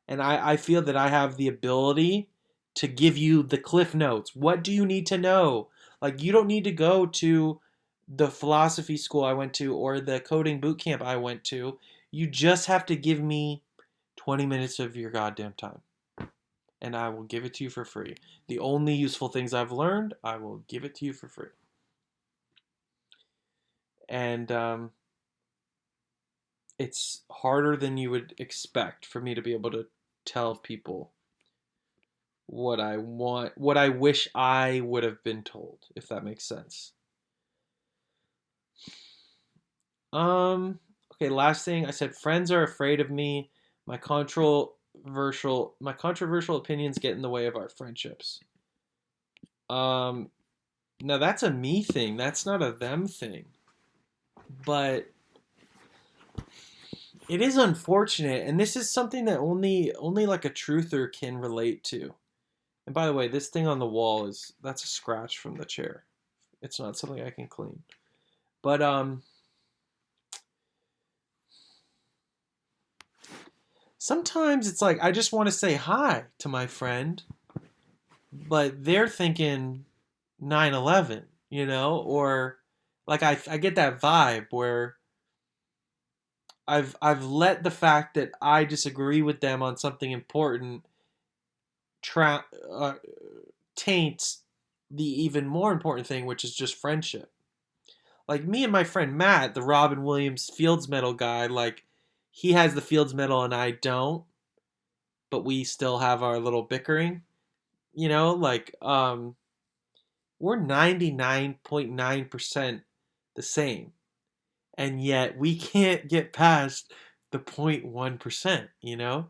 And I feel that I have the ability to give you the cliff notes. What do you need to know? Like, you don't need to go to the philosophy school I went to or the coding boot camp I went to. You just have to give me 20 minutes of your goddamn time, and I will give it to you for free. The only useful things I've learned, I will give it to you for free. And it's harder than you would expect for me to be able to tell people what I want, what I wish I would have been told, if that makes sense. Um, okay, last thing I said, friends are afraid of me. My controversial opinions get in the way of our friendships. Um, Now that's a me thing. That's not a them thing. But it is unfortunate, and this is something that only like a truther can relate to. And by the way, this thing on the wall that's a scratch from the chair. It's not something I can clean. But sometimes it's like I just want to say hi to my friend, but they're thinking 9/11, or like I get that vibe where I've let the fact that I disagree with them on something important tra- uh, taints the even more important thing, which is just friendship. Like me and my friend Matt, the Robin Williams Fields Medal guy, like he has the Fields Medal and I don't, but we still have our little bickering. Like we're 99.9% the same, and yet we can't get past the 0.1%.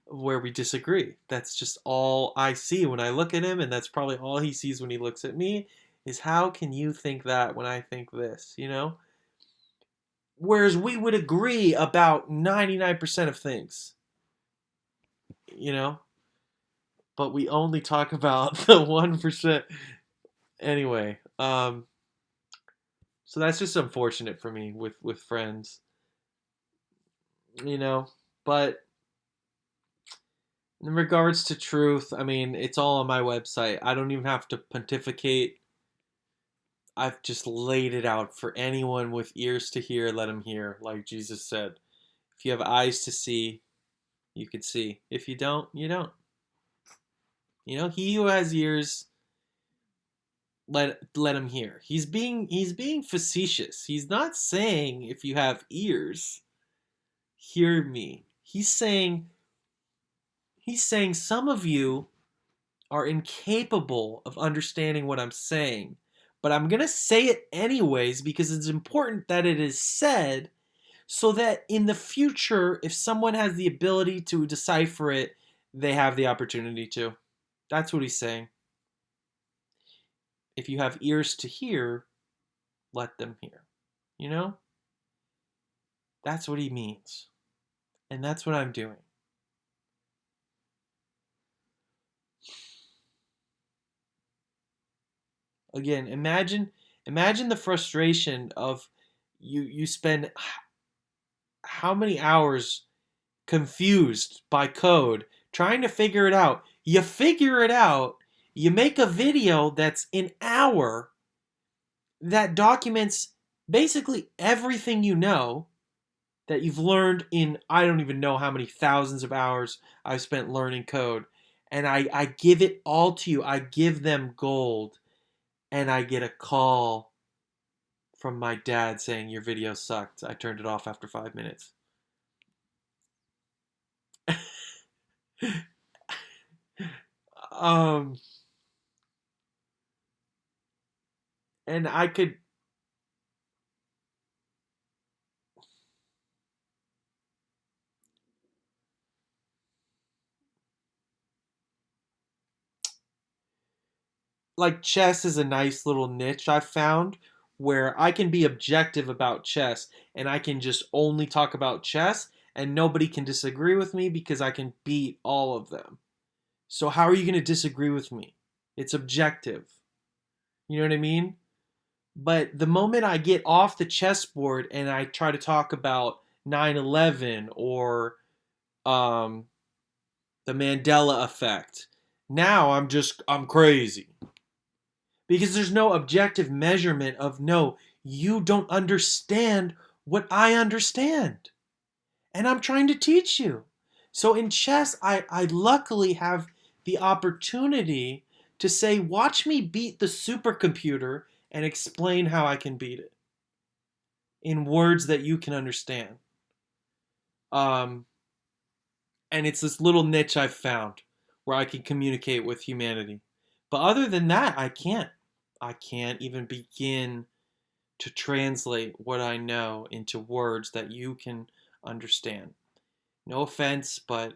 Where we disagree. That's just all I see when I look at him, and that's probably all he sees when he looks at me is how can you think that when I think this? Whereas we would agree about 99% of things, you know? But we only talk about the 1%. Anyway, so that's just unfortunate for me with friends, you know? But in regards to truth, I mean, it's all on my website. I don't even have to pontificate. I've just laid it out for anyone with ears to hear, let him hear, like Jesus said. If you have eyes to see, you can see. If you don't, you don't. He who has ears, let him hear. He's being facetious. He's not saying if you have ears, hear me. He's saying some of you are incapable of understanding what I'm saying, but I'm going to say it anyways because it's important that it is said so that in the future, if someone has the ability to decipher it, they have the opportunity to. That's what he's saying. If you have ears to hear, let them hear. You know? That's what he means. And that's what I'm doing. Again, imagine the frustration of you spend how many hours confused by code, trying to figure it out. You figure it out, you make a video that's an hour that documents basically everything that you've learned in I don't even know how many thousands of hours I've spent learning code. And I give it all to you. I give them gold. And I get a call from my dad saying your video sucked. I turned it off after 5 minutes. um and I could like chess is a nice little niche I've found where I can be objective about chess and I can just only talk about chess and nobody can disagree with me because I can beat all of them. So how are you going to disagree with me? It's objective. You know what I mean? But the moment I get off the chessboard and I try to talk about 9/11 or um, the Mandela effect, now I'm crazy. Because there's no objective measurement of no, you don't understand what I understand. And I'm trying to teach you. So in chess, I luckily have the opportunity to say, watch me beat the supercomputer and explain how I can beat it in words that you can understand. Um, and it's this little niche I've found where I can communicate with humanity. But other than that, I can't. I can't even begin to translate what I know into words that you can understand. No offense, but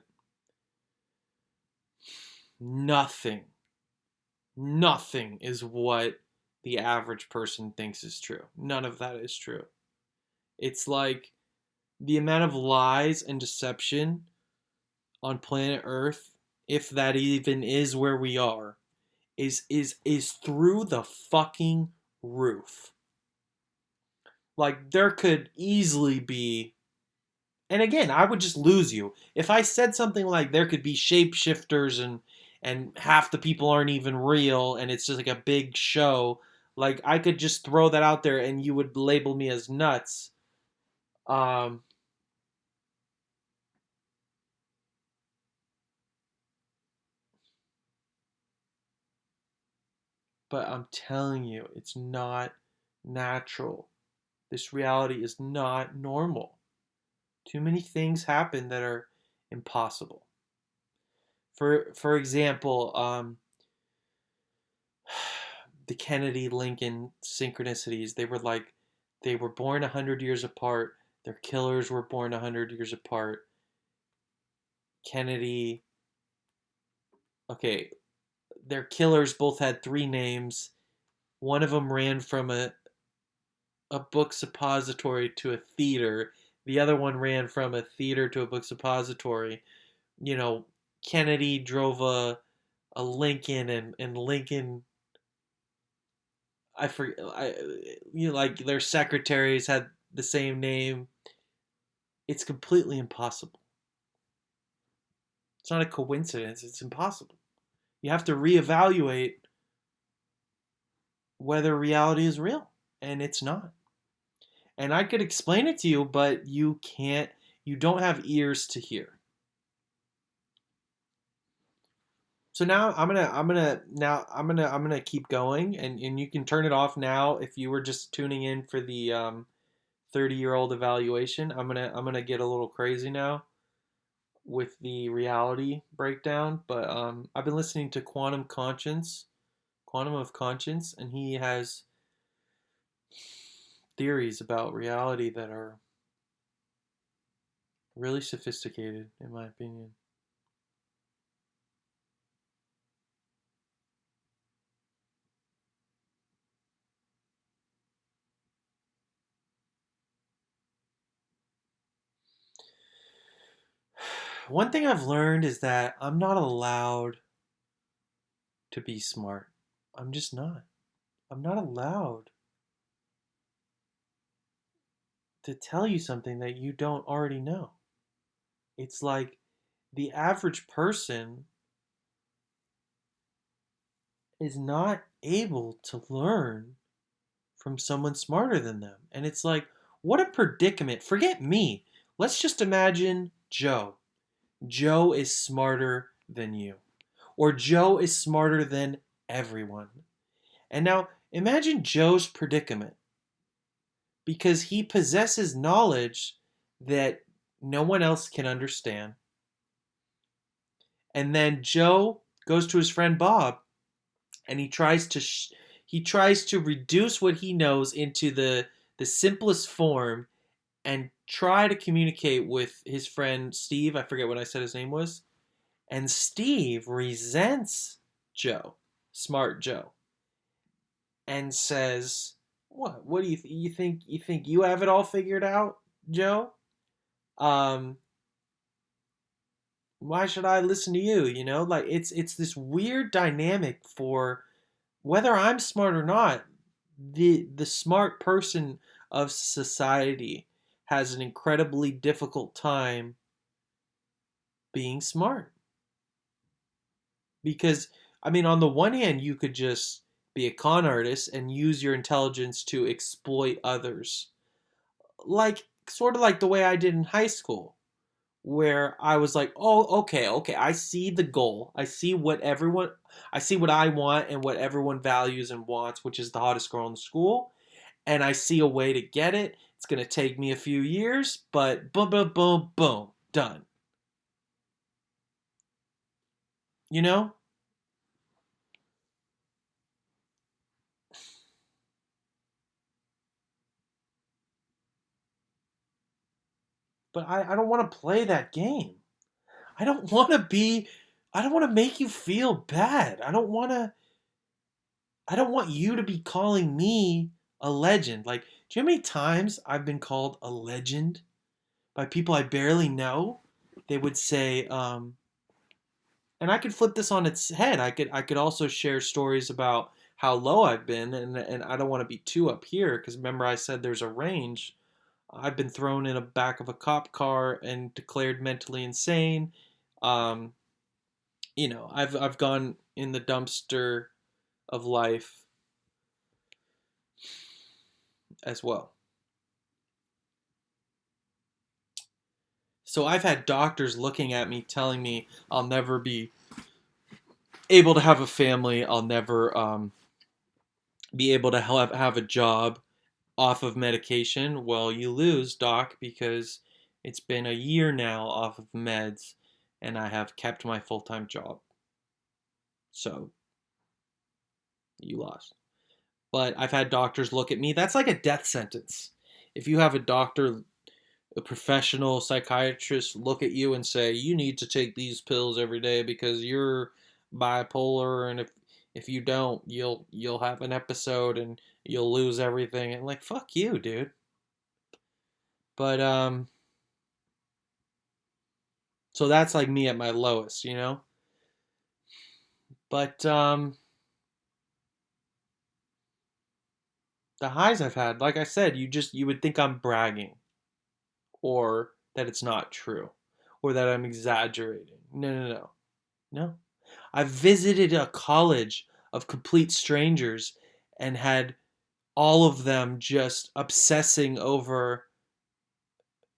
nothing, nothing is what the average person thinks is true. None of that is true. It's like the amount of lies and deception on planet Earth, if that even is where we are, is through the fucking roof. Like there could easily be, and again, I would just lose you if I said something like there could be shapeshifters and half the people aren't even real and it's just like a big show. Like I could just throw that out there and you would label me as nuts. Um, but I'm telling you, it's not natural. This reality is not normal. Too many things happen that are impossible. For example, the Kennedy Lincoln synchronicities. They were born 100 years apart. Their killers were born 100 years apart. Kennedy. Okay, their killers both had three names. One of them ran from a book suppository to a theater. The other one ran from a theater to a book suppository. You know, Kennedy drove a Lincoln, and Lincoln, I forget, like their secretaries had the same name. It's completely impossible. It's not a coincidence. It's impossible. You have to reevaluate whether reality is real, and it's not. And I could explain it to you, but you can't. You don't have ears to hear. So now I'm gonna keep going, and you can turn it off now if you were just tuning in for the 30-year-old evaluation. I'm gonna get a little crazy now with the reality breakdown, but I've been listening to Quantum of Conscience, and he has theories about reality that are really sophisticated, in my opinion. One thing I've learned is that I'm not allowed to be smart. I'm just not. I'm not allowed to tell you something that you don't already know. It's like the average person is not able to learn from someone smarter than them. And it's like, what a predicament. Forget me. Let's just imagine Joe. Joe is smarter than you, or Joe is smarter than everyone. And now imagine Joe's predicament because he possesses knowledge that no one else can understand. And then Joe goes to his friend Bob and he tries to reduce what he knows into the simplest form and try to communicate with his friend Steve. I forget what I said his name was. And Steve resents Joe, smart Joe, and says, What do you think? You think you have it all figured out, Joe? Um, why should I listen to you? You know, like it's this weird dynamic for whether I'm smart or not. The smart person of society has an incredibly difficult time being smart because I mean, on the one hand, you could just be a con artist and use your intelligence to exploit others, like sort of like the way I did in high school, where I was like, oh, okay, I see the goal. I see what I want and what everyone values and wants, which is the hottest girl in the school. And I see a way to get it. It's going to take me a few years, but boom, boom, boom, boom, done. you know? But I don't want to play that game. I don't want to be, I don't want to make you feel bad. I don't want you to be calling me a legend. Like, do you know how many times I've been called a legend by people I barely know? They would say, and I could flip this on its head. I could also share stories about how low I've been, and I don't want to be too up here because remember I said there's a range. I've been thrown in a back of a cop car and declared mentally insane. Um, I've gone in the dumpster of life as well. So I've had doctors looking at me telling me I'll never be able to have a family. I'll never be able to have a job off of medication. Well, you lose, doc, because it's been a year now off of meds and I have kept my full time job. So you lost. But I've had doctors look at me. That's like a death sentence. If you have a doctor, a professional psychiatrist look at you and say, you need to take these pills every day because you're bipolar and if you don't, you'll have an episode and you'll lose everything. And like, fuck you, dude. But so that's like me at my lowest, you know? But the highs I've had, like I said, you would think I'm bragging or that it's not true or that I'm exaggerating. No, no, no. No. I've visited a college of complete strangers and had all of them just obsessing over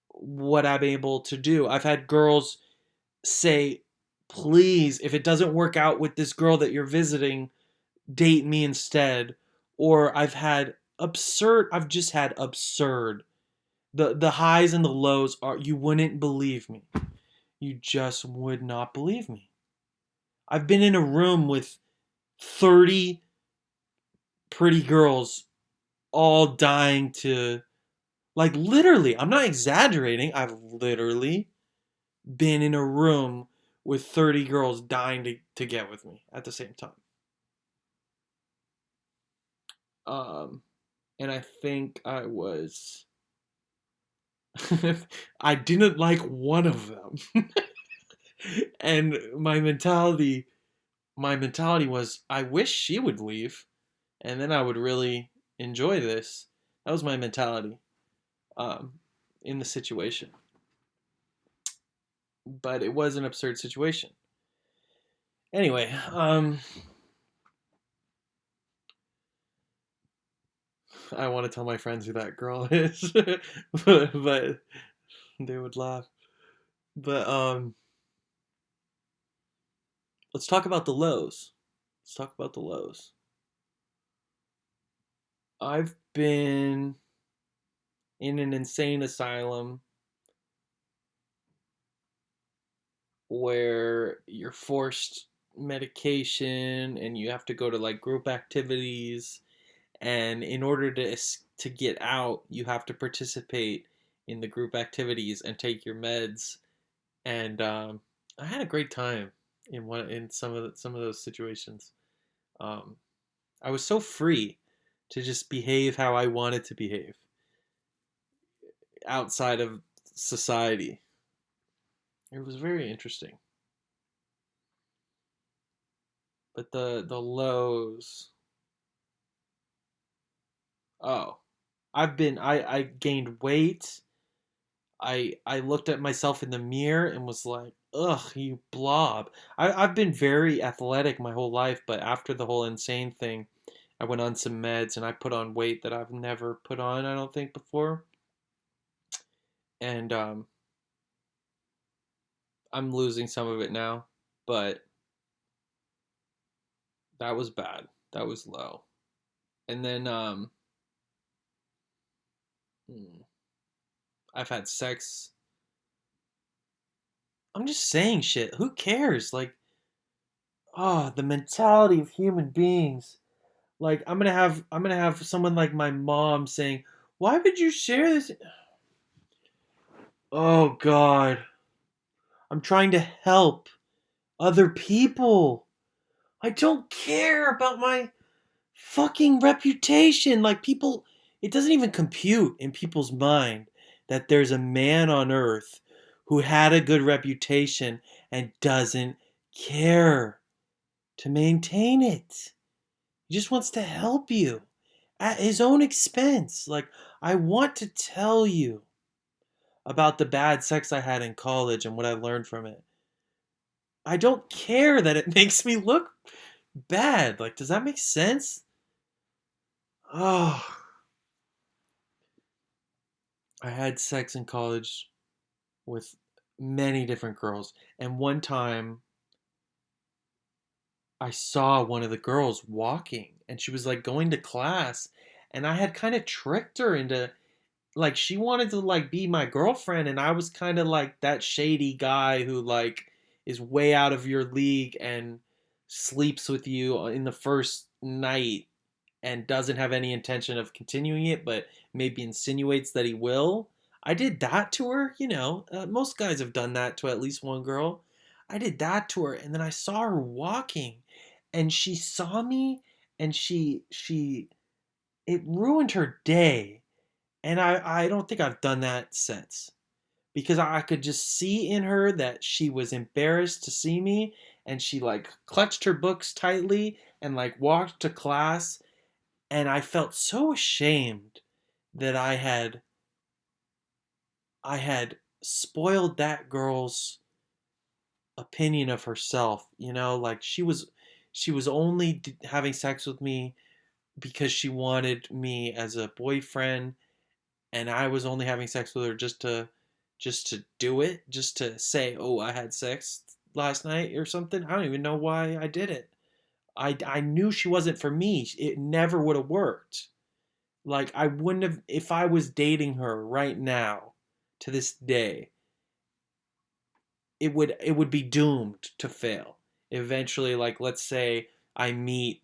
what I'm able to do. I've had girls say, please, if it doesn't work out with this girl that you're visiting, date me instead. Or I've just had absurd. The highs and the lows are, you wouldn't believe me. You just would not believe me. I've been in a room with 30 pretty girls all dying to, like, literally, I'm not exaggerating. I've literally been in a room with 30 girls dying to get with me at the same time. Um, and I think I didn't like one of them. And my mentality was, I wish she would leave, and then I would really enjoy this. That was my mentality um, in the situation. But it was an absurd situation. Anyway, I want to tell my friends who that girl is, but they would laugh. But let's talk about the lows. Let's talk about the lows. I've been in an insane asylum where you're forced medication and you have to go to like group activities, and in order to get out you have to participate in the group activities and take your meds. And I had a great time in some of those situations. um, I was so free to just behave how I wanted to behave outside of society. It was very interesting. But the lows, oh, I gained weight. I looked at myself in the mirror and was like, ugh, you blob. I've been very athletic my whole life, but after the whole insane thing, I went on some meds and I put on weight that I've never put on, I don't think, before. And I'm losing some of it now, but that was bad. That was low. And then hmm, I've had sex. I'm just saying shit. Who cares? Like, Oh, the mentality of human beings. Like I'm gonna have someone like my mom saying, "Why would you share this?" Oh God, I'm trying to help other people. I don't care about my fucking reputation. Like people, it doesn't even compute in people's mind that there's a man on earth who had a good reputation and doesn't care to maintain it. He just wants to help you at his own expense. Like, I want to tell you about the bad sex I had in college and what I learned from it. I don't care that it makes me look bad. Like, does that make sense? Oh, I had sex in college with many different girls. And one time I saw one of the girls walking and she was like going to class. And I had kind of tricked her into like she wanted to like be my girlfriend and I was kind of like that shady guy who like is way out of your league and sleeps with you in the first night and doesn't have any intention of continuing it but maybe insinuates that he will. I did that to her, most guys have done that to at least one girl. I did that to her and then I saw her walking and she saw me and she it ruined her day and I don't think I've done that since because I could just see in her that she was embarrassed to see me and she like clutched her books tightly and like walked to class and I felt so ashamed that I had spoiled that girl's opinion of herself, like she was only having sex with me because she wanted me as a boyfriend and I was only having sex with her just to do it, just to say, "Oh, I had sex last night" or something. I don't even know why I did it. I knew she wasn't for me. It never would have worked. Like I wouldn't have if I was dating her right now to this day. It would be doomed to fail. Eventually, like let's say I meet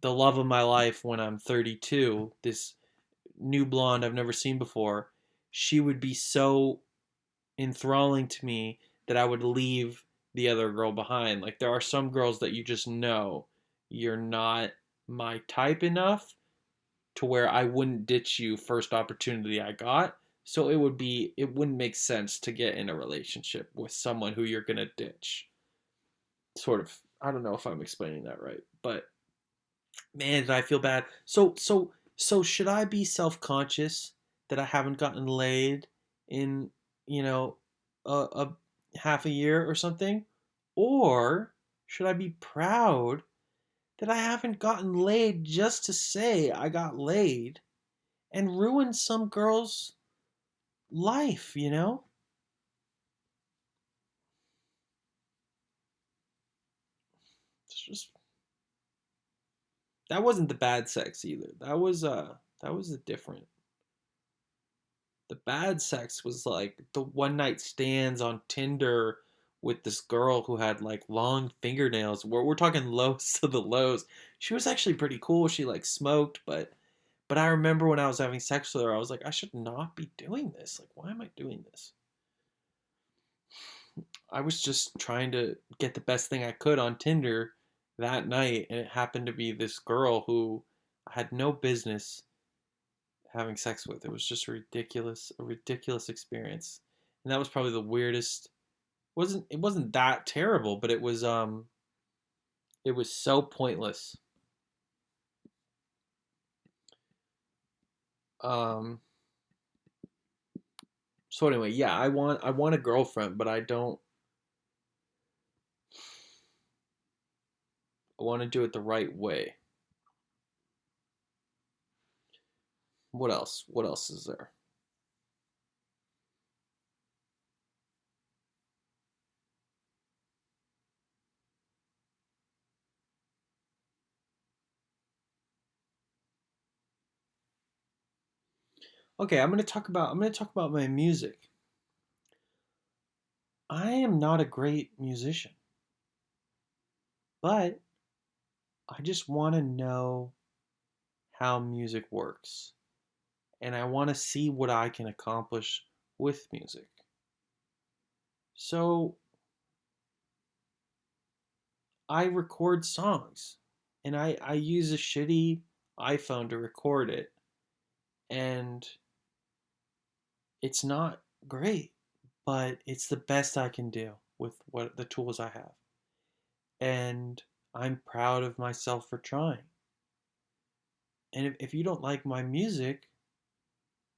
the love of my life when I'm 32, this new blonde I've never seen before, she would be so enthralling to me that I would leave the other girl behind. Like there are some girls that you just know you're not my type enough to where I wouldn't ditch you first opportunity I got. So it wouldn't make sense to get in a relationship with someone who you're going to ditch. Sort of. I don't know if I'm explaining that right, but man, did I feel bad. So should I be self-conscious that I haven't gotten laid in, you know, a half a year or something? Or should I be proud that I haven't gotten laid just to say I got laid and ruin some girl's life? It's just that wasn't the bad sex either. That was a different. The bad sex was like the one night stands on Tinder with this girl who had like long fingernails. We're talking lows of the lows. She was actually pretty cool. She like smoked, but I remember when I was having sex with her, I was like, I should not be doing this. Like, why am I doing this? I was just trying to get the best thing I could on Tinder that night, and it happened to be this girl who I had no business having sex with. It was just a ridiculous experience. And that was probably the weirdest. It wasn't that terrible, but it was so pointless. Um so anyway, yeah, I want a girlfriend, but I want to do it the right way. What else? What else is there? Okay, I'm going to talk about my music. I am not a great musician, but I just want to know how music works. And I want to see what I can accomplish with music. So I record songs and I use a shitty iPhone to record it. And it's not great, but it's the best I can do with what the tools I have. And I'm proud of myself for trying. And if you don't like my music,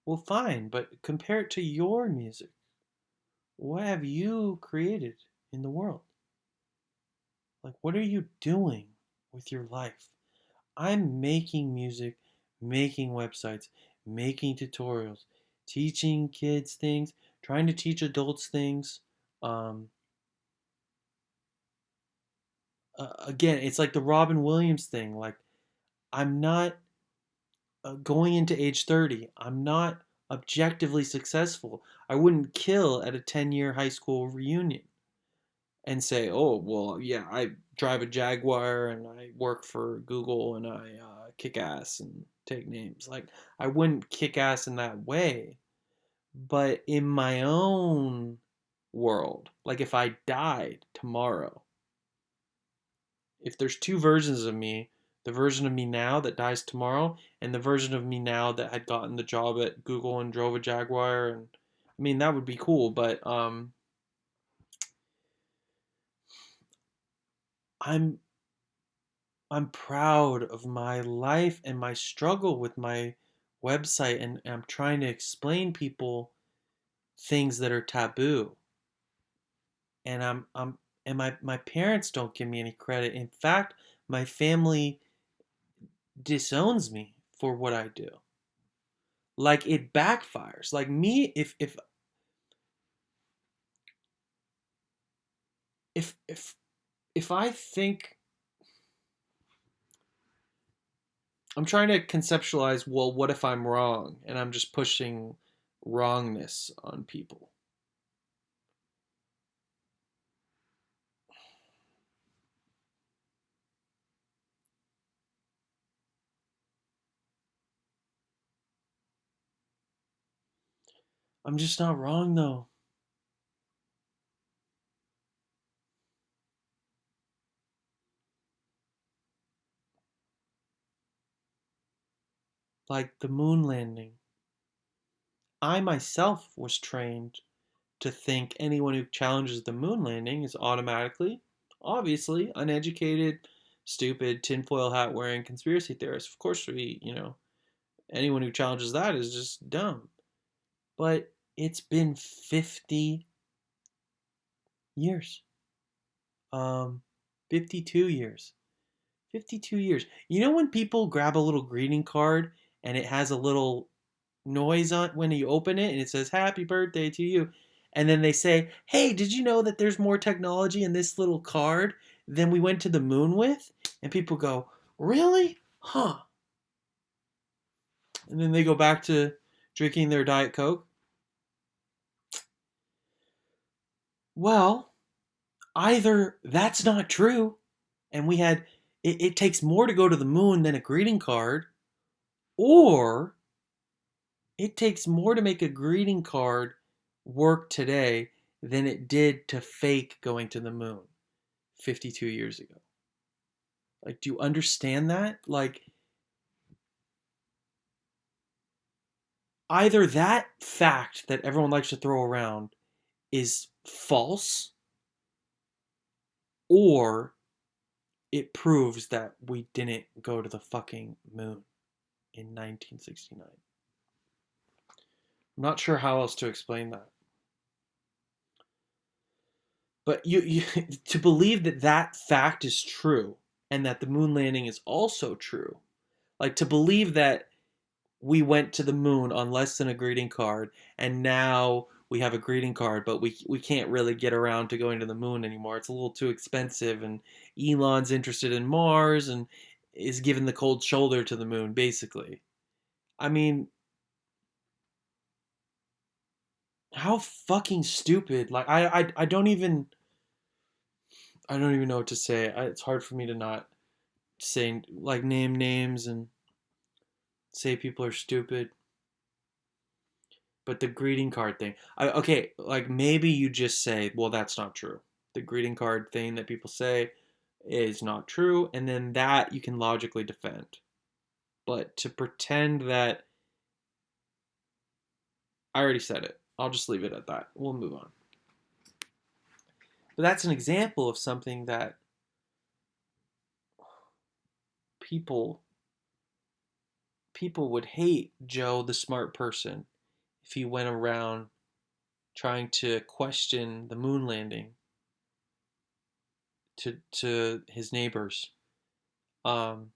well, fine, but compare it to your music. What have you created in the world? Like, what are you doing with your life? I'm making music, making websites, making tutorials, teaching kids things, trying to teach adults things. Um, Again, it's like the Robin Williams thing. Like, I'm not going into age 30, I'm not objectively successful. I wouldn't kill at a 10-year high school reunion and say, oh, well, yeah, I drive a Jaguar and I work for Google and I kick ass and take names. Like, I wouldn't kick ass in that way. But in my own world, like if I died tomorrow, if there's two versions of me, the version of me now that dies tomorrow and the version of me now that had gotten the job at Google and drove a Jaguar, and I mean that would be cool, but I'm I'm proud of my life and my struggle with my website, and I'm trying to explain people things that are taboo. And I'm and my parents don't give me any credit. In fact, my family disowns me for what I do. Like it backfires. Like me, if if if I think I'm trying to conceptualize, well, what if I'm wrong and I'm just pushing wrongness on people? I'm just not wrong though. Like the moon landing. I myself was trained to think anyone who challenges the moon landing is automatically, obviously, uneducated, stupid, tinfoil hat wearing conspiracy theorist. Of course, anyone who challenges that is just dumb. But it's been 50 years. Um, 52 years. 52 years. You know when people grab a little greeting card and it has a little noise on when you open it and it says happy birthday to you, and then they say, hey, did you know that there's more technology in this little card than we went to the moon with? And people go, really? Huh. And then they go back to drinking their Diet Coke. Well, either that's not true and it takes more to go to the moon than a greeting card, or it takes more to make a greeting card work today than it did to fake going to the moon 52 years ago. Like, do you understand that? Like, either that fact that everyone likes to throw around is false, or it proves that we didn't go to the fucking moon in 1969. I'm not sure how else to explain that. But you to believe that that fact is true and that the moon landing is also true, like to believe that we went to the moon on less than a greeting card and now we have a greeting card, but we can't really get around to going to the moon anymore. It's a little too expensive, and Elon's interested in Mars and is giving the cold shoulder to the moon, basically. I mean, how fucking stupid. Like I don't even I don't even know what to say. It's hard for me to not say, like, name names and say people are stupid. But the greeting card thing, okay, like maybe you just say, well, that's not true. The greeting card thing that people say is not true, and then that you can logically defend. But to pretend that, I already said it. I'll just leave it at that. We'll move on. But that's an example of something that people people would hate Joe the smart person if he went around trying to question the moon landing to his neighbors. Um,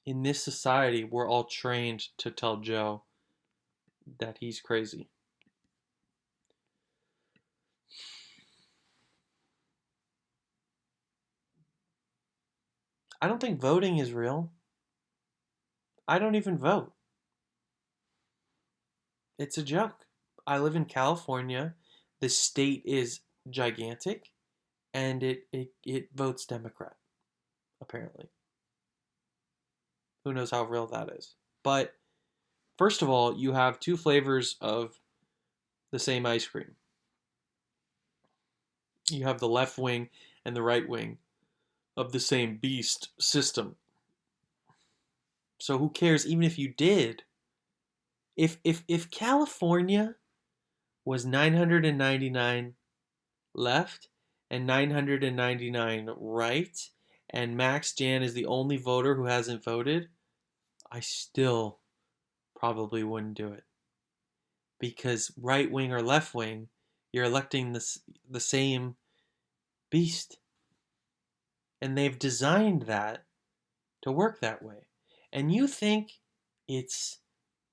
in this society, we're all trained to tell Joe that he's crazy. I don't think voting is real. I don't even vote. It's a joke. I live in California. The state is gigantic, and it votes Democrat, apparently. Who knows how real that is? But first of all, you have two flavors of the same ice cream. You have the left wing and the right wing of the same beast system. So who cares? Even if you did, if California was 999 left and 999 right, and Max Jan is the only voter who hasn't voted, I still probably wouldn't do it. Because right wing or left wing, you're electing the same beast. And they've designed that to work that way. And you think it's,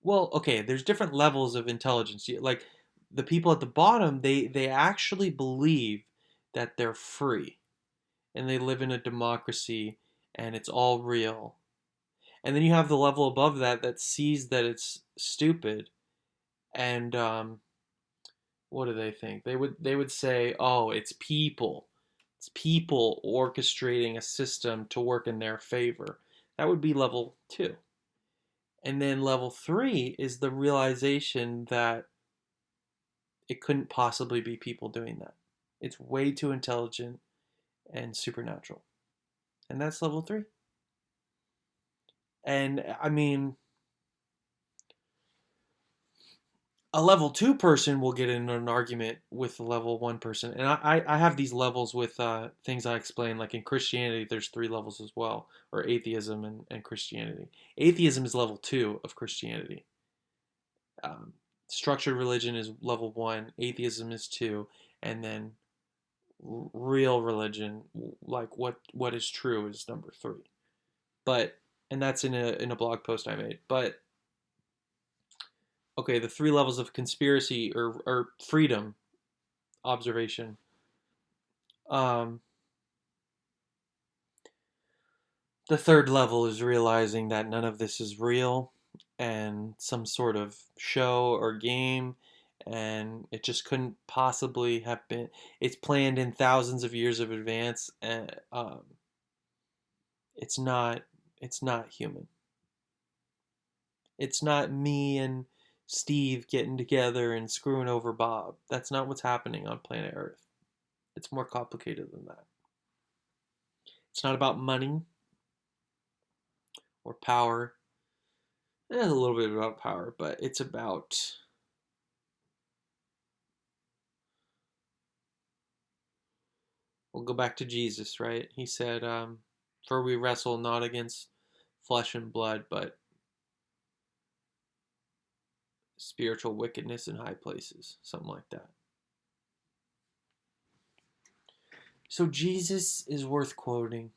well, okay, there's different levels of intelligence. Like the people at the bottom, they actually believe that they're free and they live in a democracy and it's all real. And then you have the level above that that sees that it's stupid and what do they think? They would say, "Oh, it's people. It's people orchestrating a system to work in their favor." That would be level 2. And then level 3 is the realization that it couldn't possibly be people doing that. It's way too intelligent and supernatural. And that's level 3. And I mean, a level 2 person will get in an argument with a level 1 person. And I have these levels with things I explain. Like in Christianity, there's 3 levels as well, or atheism and Christianity. Atheism is level 2 of Christianity. Um, Structured religion is level 1, atheism is 2, and then real religion, like what is true, is number 3. But and that's in a blog post I made. But okay, the 3 levels of conspiracy or freedom observation. Um, the third level is realizing that none of this is real and some sort of show or game, and it just couldn't possibly have been. It's planned in thousands of years of advance, and it's not. It's not human. It's not me and Steve getting together and screwing over Bob. That's not what's happening on planet Earth. It's more complicated than that. It's not about money or power. It's a little bit about power, but it's about, we'll go back to Jesus, right? He said, "For we wrestle not against flesh and blood, but spiritual wickedness in high places," something like that. So Jesus is worth quoting.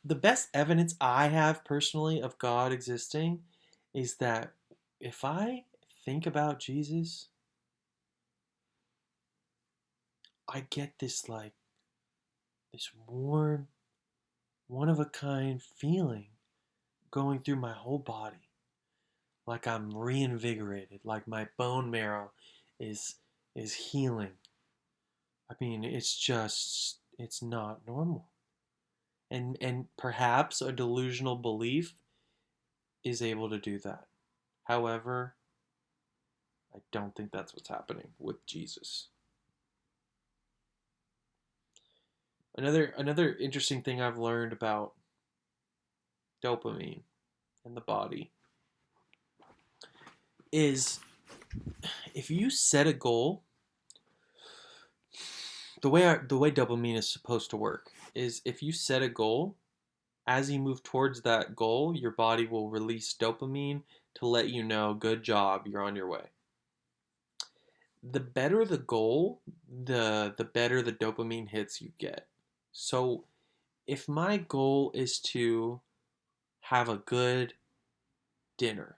The best evidence I have personally of God existing is that if I think about Jesus, I get this warm, one of a kind feeling going through my whole body, like I'm reinvigorated, like my bone marrow is is healing. I mean, it's not normal. And perhaps a delusional belief is able to do that. However, I don't think that's what's happening with Jesus. Another interesting thing I've learned about dopamine and the body is if you set a goal, the way dopamine is supposed to work is if you set a goal, as you move towards that goal, your body will release dopamine to let you know, good job, you're on your way. The better the goal, the better the dopamine hits you get. So if my goal is to have a good dinner,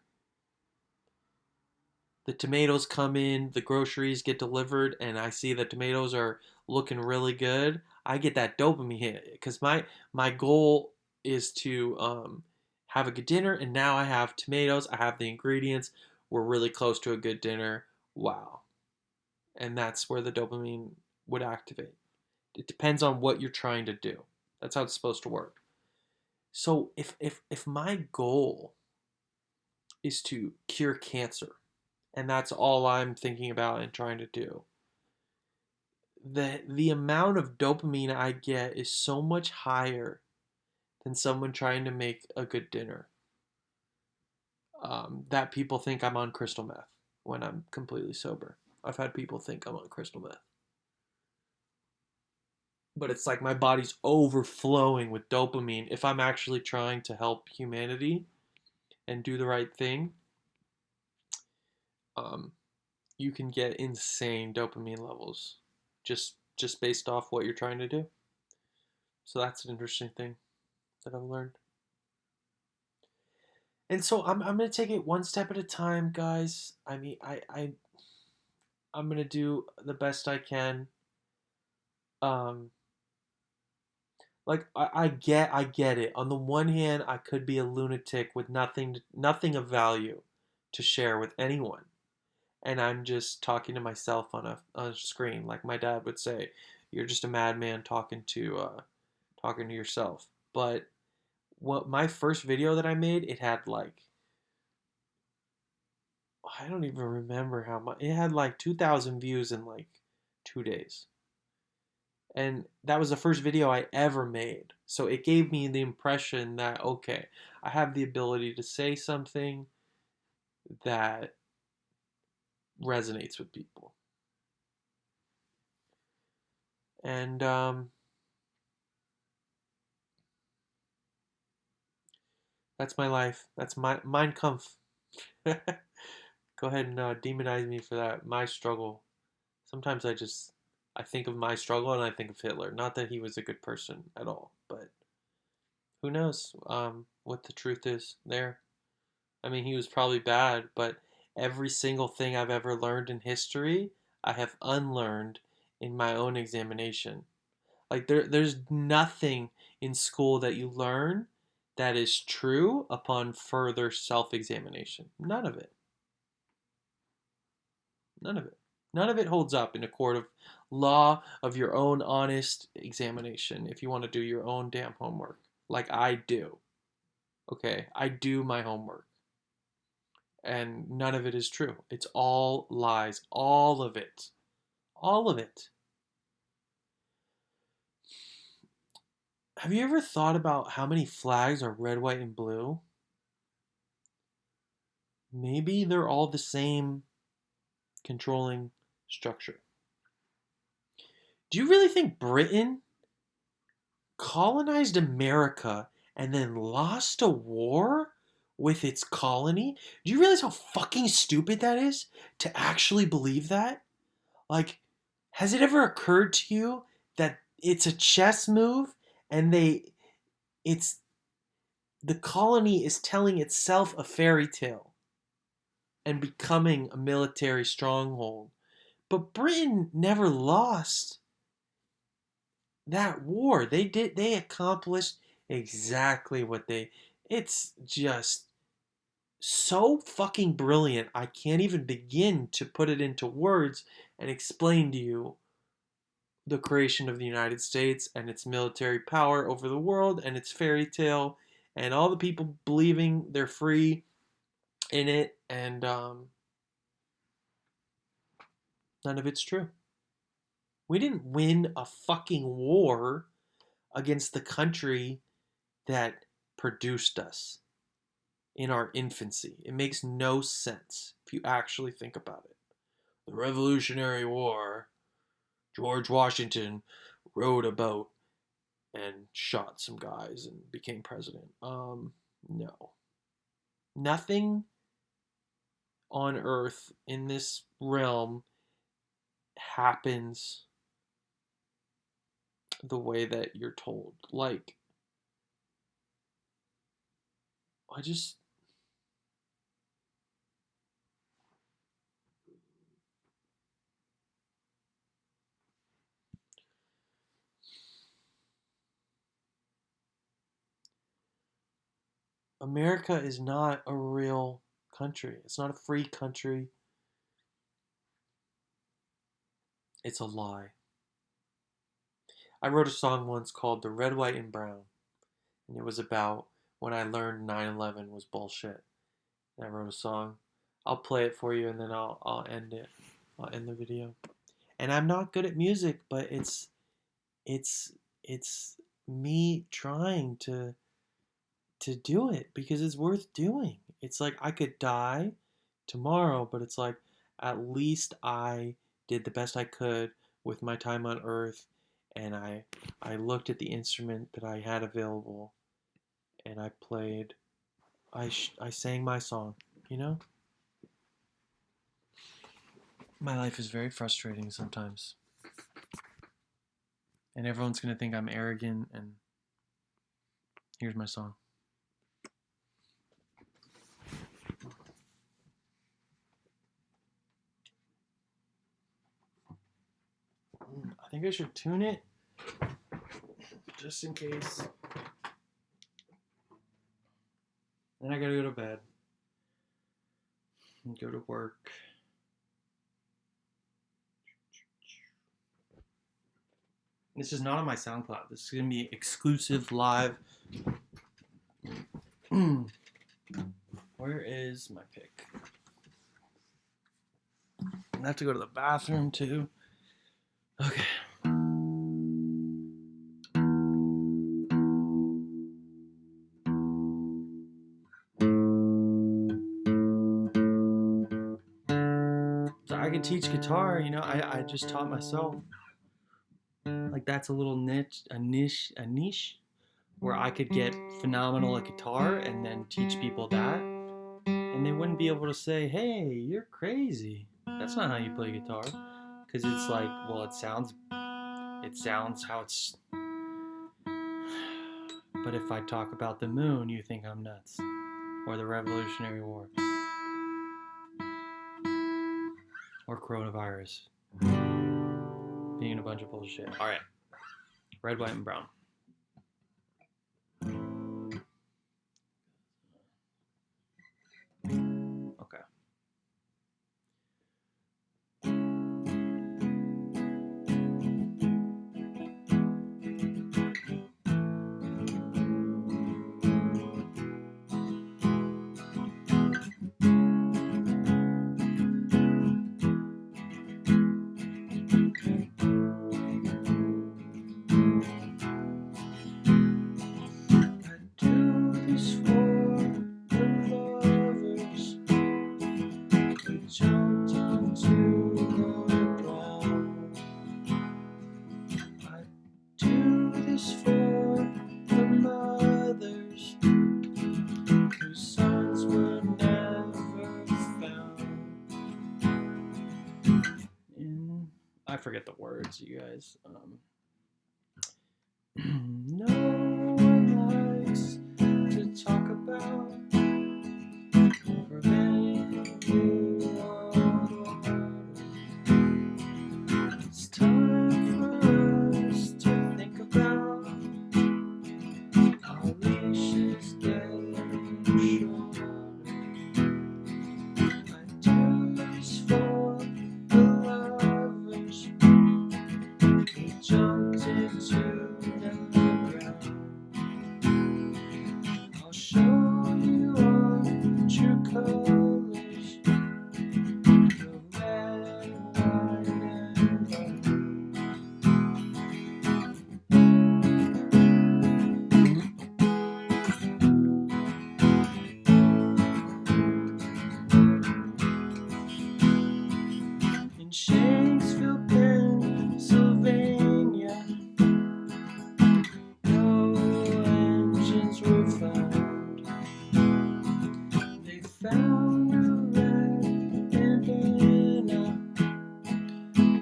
the tomatoes come in, the groceries get delivered, and I see the tomatoes are looking really good, I get that dopamine hit because my goal is to have a good dinner, and now I have tomatoes, I have the ingredients, we're really close to a good dinner. Wow, and that's where the dopamine would activate. It depends on what you're trying to do. That's how it's supposed to work. So if my goal is to cure cancer, and that's all I'm thinking about and trying to do, the amount of dopamine I get is so much higher than someone trying to make a good dinner. That people think I'm on crystal meth when I'm completely sober. I've had people think I'm on crystal meth. But it's like my body's overflowing with dopamine. If I'm actually trying to help humanity and do the right thing, um, you can get insane dopamine levels just based off what you're trying to do. So that's an interesting thing that I've learned. And so I'm gonna take it one step at a time, guys. I mean, I'm gonna do the best I can. Um, like I get it. On the one hand, I could be a lunatic with nothing of value to share with anyone, and I'm just talking to myself on a screen, like my dad would say. You're just a madman talking to yourself. But what my first video that I made, it had like I don't even remember how much. It had like 2,000 views in like 2 days. And that was the first video I ever made. So it gave me the impression that, okay, I have the ability to say something that resonates with people. And that's my life. That's my Mein Kampf. Go ahead and demonize me for that. My struggle. Sometimes I think of my struggle and I think of Hitler. Not that he was a good person at all, but who knows what the truth is there. I mean, he was probably bad, but every single thing I've ever learned in history, I have unlearned in my own examination. Like there's nothing in school that you learn that is true upon further self-examination. None of it. None of it. None of it holds up in a court of law of your own honest examination if you want to do your own damn homework. Like I do. Okay? I do my homework. And none of it is true. It's all lies. All of it. All of it. Have you ever thought about how many flags are red, white, and blue? Maybe they're all the same controlling structure. Do you really think Britain colonized America and then lost a war with its colony? Do you realize how fucking stupid that is to actually believe that? Like, has it ever occurred to you that it's a chess move and it's the colony is telling itself a fairy tale and becoming a military stronghold? But Britain never lost that war. They accomplished exactly what it's just so fucking brilliant. I can't even begin to put it into words and explain to you the creation of the United States and its military power over the world and its fairy tale and all the people believing they're free in it, and none of it's true. We didn't win a fucking war against the country that produced us in our infancy. It makes no sense if you actually think about it. The Revolutionary War, George Washington rode a boat and shot some guys and became president. No. Nothing on earth in this realm happens the way that you're told. Like, I just. America is not a real country. It's not a free country. It's a lie. I wrote a song once called The Red, White, and Brown. And it was about when I learned 9/11 was bullshit. And I wrote a song. I'll play it for you and then I'll end it. I'll end the video. And I'm not good at music, but it's me trying to do it because it's worth doing. It's like I could die tomorrow, but it's like at least I did the best I could with my time on earth, and I looked at the instrument that I had available and I played. I sang my song, you know? My life is very frustrating sometimes. And everyone's going to think I'm arrogant, and here's my song. I think I should tune it just in case. Then I gotta go to bed and go to work. This is not on my SoundCloud. This is gonna be exclusive live. Where is my pick? I have to go to the bathroom too. Okay. So I can teach guitar, you know, I just taught myself. Like that's a little niche where I could get phenomenal at guitar and then teach people that. And they wouldn't be able to say, hey, you're crazy. That's not how you play guitar. Because it's like, well, it sounds how it's. But if I talk about the moon, you think I'm nuts. Or the Revolutionary War. Or coronavirus. Being a bunch of bullshit. Alright. Red, white, and brown. Okay. I forget the words, you guys. No one likes to talk about preventing you on. It's time for us to think about our leashes getting shorter. I do this for the lovers who into the ground. I'll show you our true colors, the red, white, and black. In Shanksville, Pennsylvania, no engines were found. They found a red bandana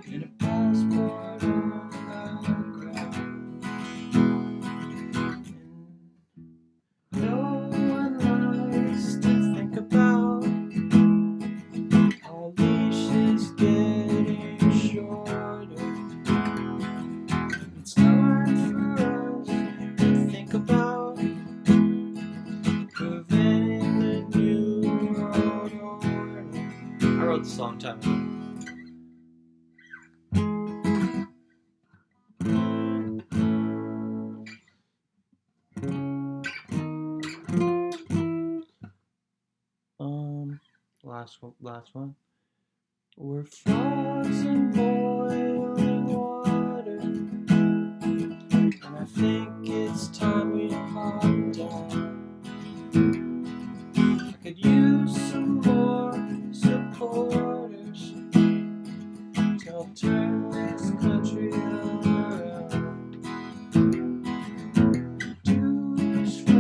and a passport on the ground. And no one likes to think about how leash is getting shorter. It's time for us to think about preventing the new world order. I wrote this a long time ago. Last one. We're frogs in boiling water, and I think it's time we hop down. I could use some more supporters to help turn this country around. Do this right.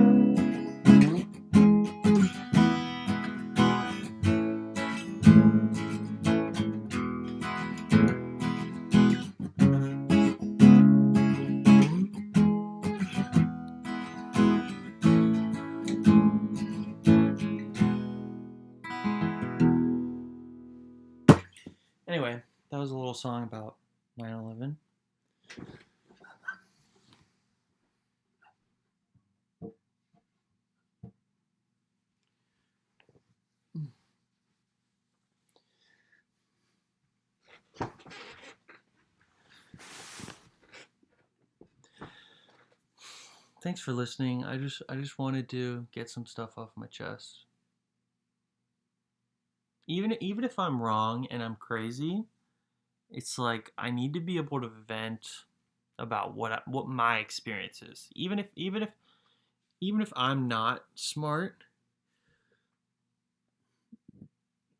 Anyway, that was a little song about 9/11. Thanks for listening. I just wanted to get some stuff off my chest. Even if I'm wrong and I'm crazy, it's like I need to be able to vent about what my experience is. Even if I'm not smart,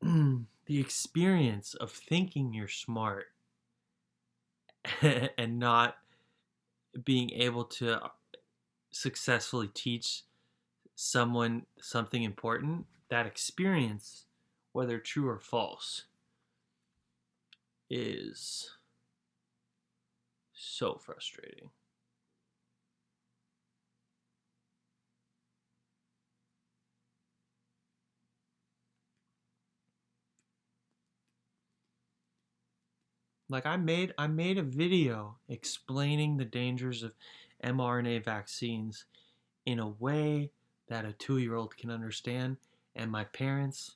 the experience of thinking you're smart and not being able to successfully teach someone something important, that experience, whether true or false, is so frustrating. Like I made a video explaining the dangers of mRNA vaccines in a way that a 2-year-old can understand, and my parents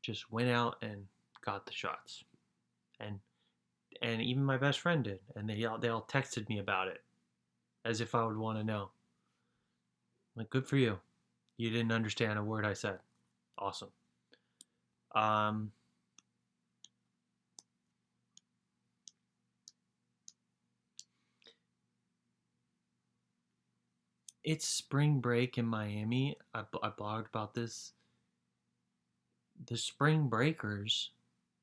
just went out and got the shots. And even my best friend did, and they all texted me about it as if I would want to know. Like, good for you. You didn't understand a word I said. Awesome. It's spring break in Miami. I blogged about this. The spring breakers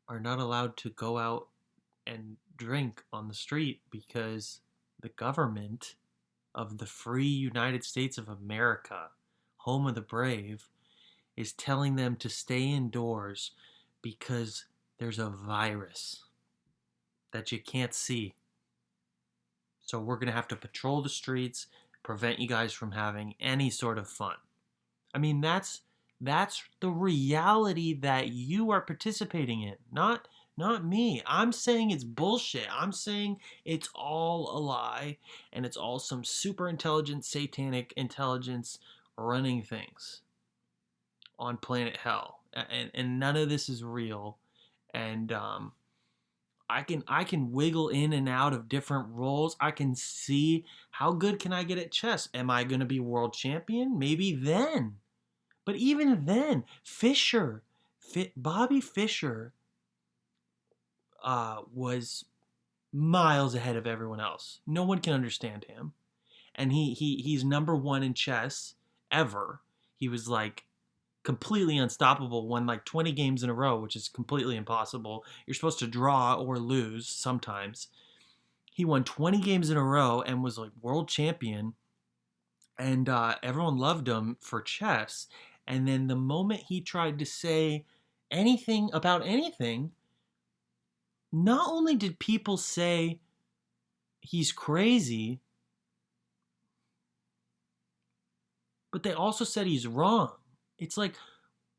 are not allowed to go out and drink on the street because the government of the free United States of America, home of the brave, is telling them to stay indoors because there's a virus that you can't see. So we're going to have to patrol the streets, prevent you guys from having any sort of fun. I mean, that's the reality that you are participating in, not me. I'm saying it's bullshit. I'm saying it's all a lie, and it's all some super intelligent satanic intelligence running things on planet hell, and none of this is real. And I can wiggle in and out of different roles. I can see how good can I get at chess. Am I going to be world champion? Maybe then. But even then, Bobby Fischer was miles ahead of everyone else. No one can understand him, and he's number one in chess ever. He was like completely unstoppable, won like 20 games in a row, which is completely impossible. You're supposed to draw or lose sometimes. He won 20 games in a row and was like world champion, and everyone loved him for chess. And then the moment he tried to say anything about anything, not only did people say he's crazy, but they also said he's wrong. It's like,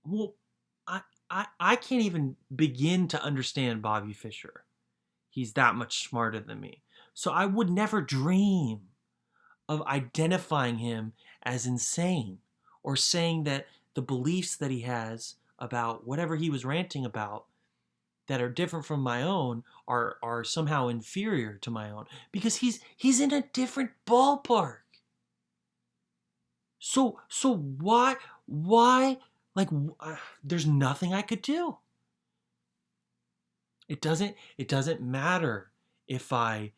well, I can't even begin to understand Bobby Fischer. He's that much smarter than me. So I would never dream of identifying him as insane or saying that the beliefs that he has about whatever he was ranting about that are different from my own are somehow inferior to my own, because he's in a different ballpark. So why like there's nothing I could do. It doesn't matter if I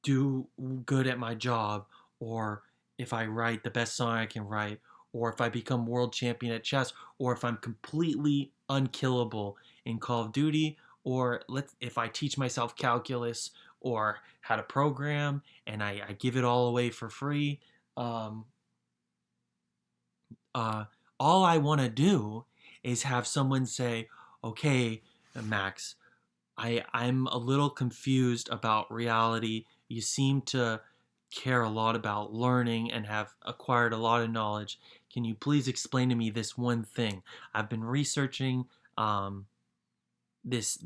do good at my job, or if I write the best song I can write, or if I become world champion at chess, or if I'm completely unkillable in Call of Duty, or if I teach myself calculus or how to program and I give it all away for free. Um, uh, all I want to do is have someone say, "Okay, Max, I'm a little confused about reality. You seem to care a lot about learning and have acquired a lot of knowledge. Can you please explain to me this one thing? I've been researching um, this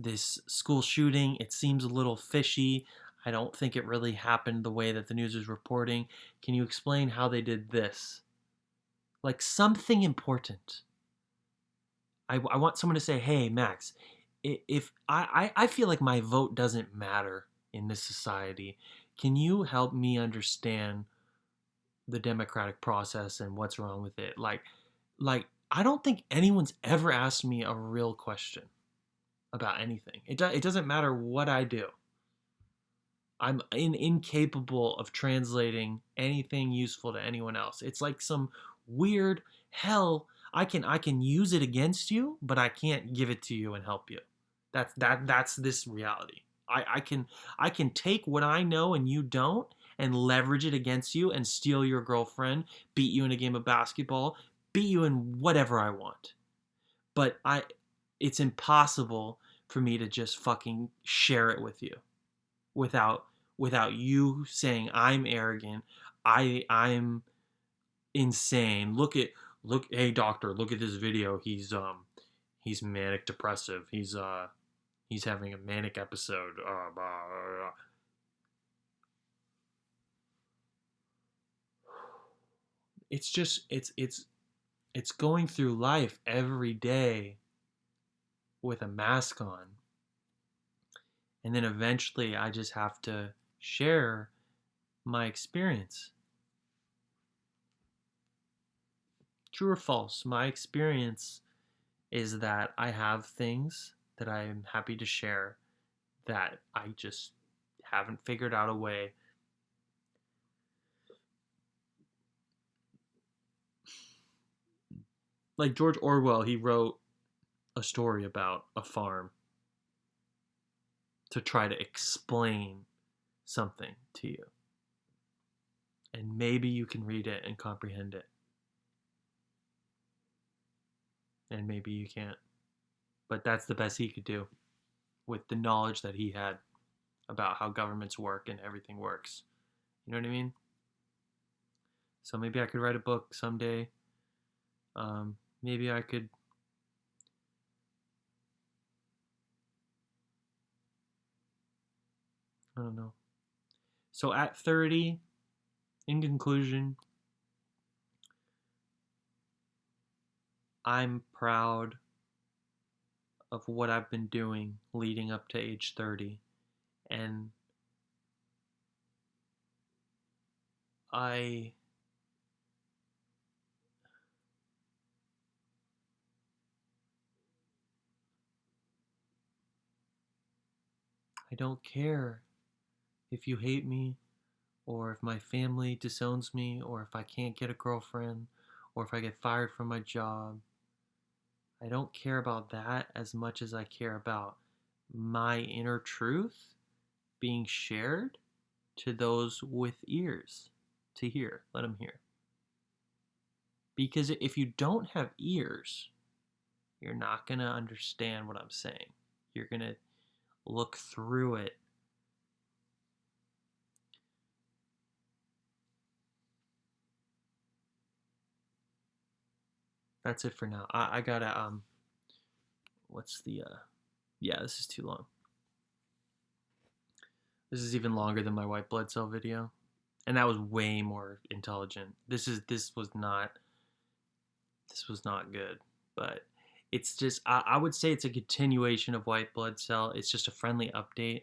school shooting. It seems a little fishy. I don't think it really happened the way that the news is reporting. Can you explain how they did this? Like something important." I want someone to say, "Hey, Max, if I feel like my vote doesn't matter in this society, can you help me understand the democratic process and what's wrong with it?" Like I don't think anyone's ever asked me a real question about anything. It doesn't matter what I do. I'm incapable of translating anything useful to anyone else. It's like some weird hell. I can use it against you, but I can't give it to you and help you. That's this reality. I can take what I know and you don't, and leverage it against you and steal your girlfriend, beat you in a game of basketball, beat you in whatever I want. But it's impossible for me to just fucking share it with you without without you saying I'm arrogant. I'm insane. Look, hey doctor, look at this video. He's manic depressive. He's having a manic episode. It's just it's going through life every day with a mask on, and then eventually I just have to share my experience. True or false? My experience is that I have things that I'm happy to share that I just haven't figured out a way. Like George Orwell, he wrote a story about a farm to try to explain something to you. And maybe you can read it and comprehend it. And maybe you can't. But that's the best he could do with the knowledge that he had about how governments work and everything works. You know what I mean? So maybe I could write a book someday. Maybe I could. I don't know. So at 30, in conclusion, I'm proud of what I've been doing leading up to age 30. And I I don't care if you hate me, or if my family disowns me, or if I can't get a girlfriend, or if I get fired from my job. I don't care about that as much as I care about my inner truth being shared to those with ears to hear. Let them hear. Because if you don't have ears, you're not going to understand what I'm saying. You're going to look through it. That's it for now. I gotta what's the yeah, this is too long. This is even longer than my white blood cell video. And that was way more intelligent. This was not good. But it's just I would say it's a continuation of white blood cell. It's just a friendly update.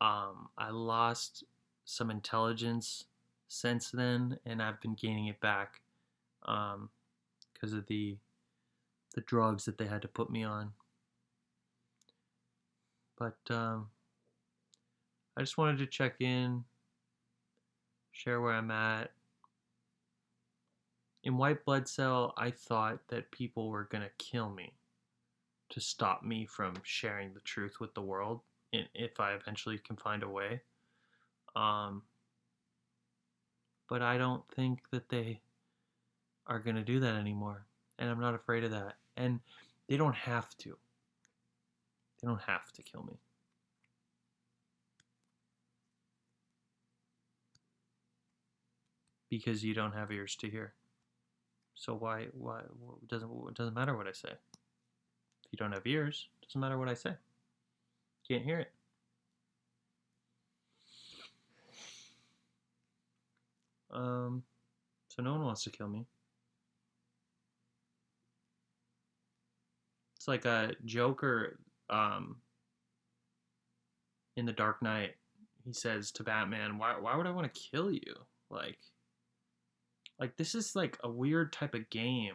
I lost some intelligence since then, and I've been gaining it back because of the drugs that they had to put me on. But I just wanted to check in, share where I'm at. In white blood cell, I thought that people were gonna kill me to stop me from sharing the truth with the world, if I eventually can find a way. Um, but I don't think that they are gonna do that anymore, and I'm not afraid of that. And they don't have to. They don't have to kill me. Because you don't have ears to hear. So why it doesn't matter what I say. If you don't have ears, it doesn't matter what I say. You can't hear it. So no one wants to kill me. It's like a Joker in The Dark Knight. He says to Batman, "Why would I want to kill you? Like this is like a weird type of game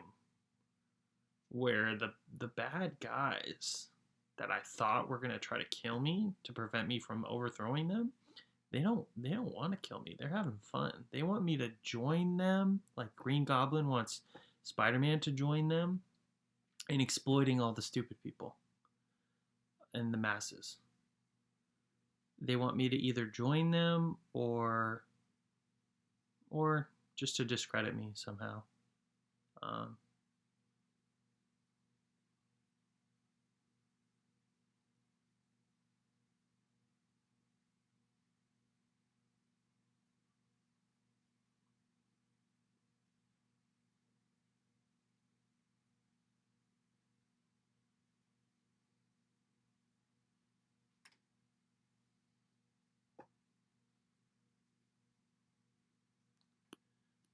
where the bad guys that I thought were gonna try to kill me to prevent me from overthrowing them, they don't want to kill me. They're having fun. They want me to join them, like Green Goblin wants Spider-Man to join them in exploiting all the stupid people and the masses. They want me to either join them or just to discredit me somehow. Um,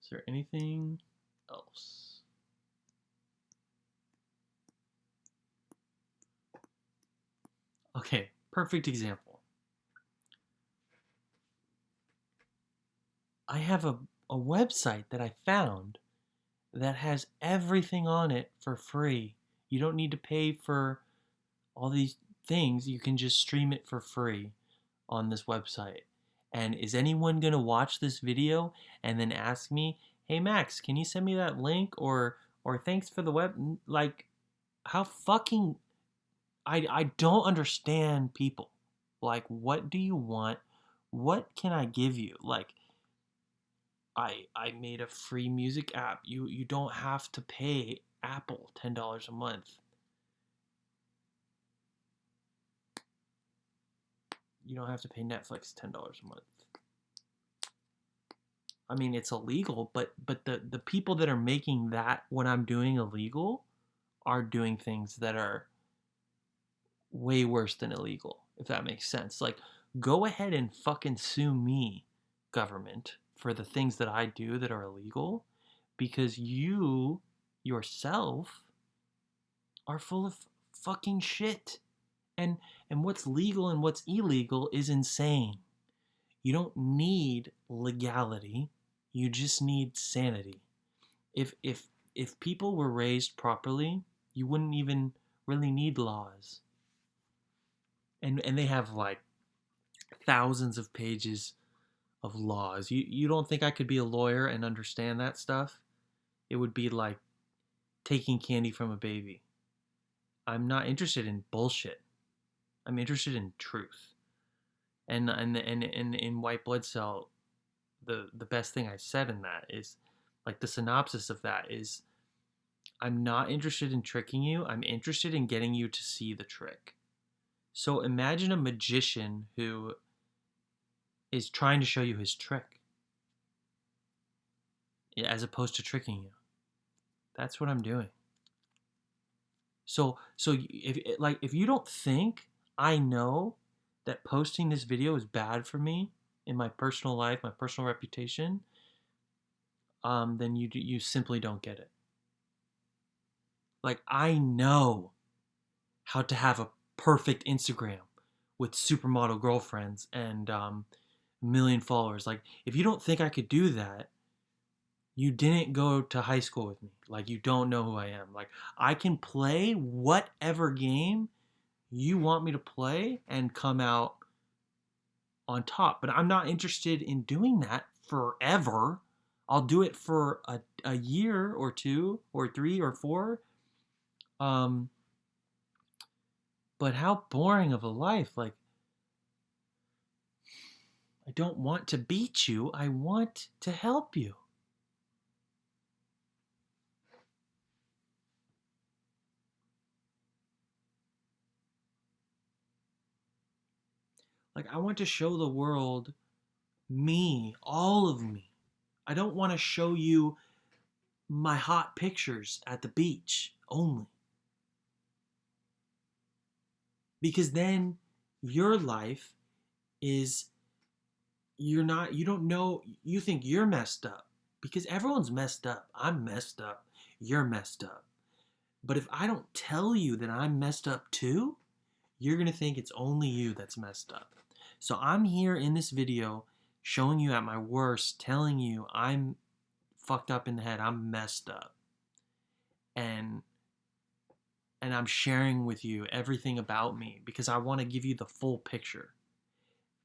is there anything else? Okay, perfect example. I have a website that I found that has everything on it for free. You don't need to pay for all these things. You can just stream it for free on this website. And is anyone going to watch this video and then ask me, "Hey Max, can you send me that link?" or "Thanks for the web." Like, how fucking I don't understand people. Like, what do you want? What can I give you? Like, I made a free music app. You don't have to pay Apple $10 a month. You don't have to pay Netflix $10 a month. I mean, it's illegal, but the people that are making that what I'm doing illegal are doing things that are way worse than illegal, if that makes sense. Like, go ahead and fucking sue me, government, for the things that I do that are illegal, because you yourself are full of fucking shit. And and what's legal and what's illegal is insane. You don't need legality. You just need sanity. If people were raised properly, you wouldn't even really need laws. And they have like thousands of pages of laws. You don't think I could be a lawyer and understand that stuff? It would be like taking candy from a baby. I'm not interested in bullshit. I'm interested in truth. And in White Blood Cell, the best thing I said in that is, like, the synopsis of that is, I'm not interested in tricking you. I'm interested in getting you to see the trick. So imagine a magician who is trying to show you his trick, as opposed to tricking you. That's what I'm doing. So if you don't think I know that posting this video is bad for me in my personal life, my personal reputation, then you simply don't get it. Like, I know how to have a perfect Instagram with supermodel girlfriends and a million followers. Like, if you don't think I could do that, you didn't go to high school with me. Like, you don't know who I am. Like, I can play whatever game you want me to play and come out on top. But I'm not interested in doing that forever. I'll do it for a year or two or three or four. Um, but how boring of a life. Like, I don't want to beat you. I want to help you. Like, I want to show the world me, all of me. I don't want to show you my hot pictures at the beach only. Because then your life is, you don't know, you think you're messed up. Because everyone's messed up. I'm messed up. You're messed up. But if I don't tell you that I'm messed up too, you're going to think it's only you that's messed up. So I'm here in this video showing you at my worst, telling you I'm fucked up in the head, I'm messed up. And I'm sharing with you everything about me because I want to give you the full picture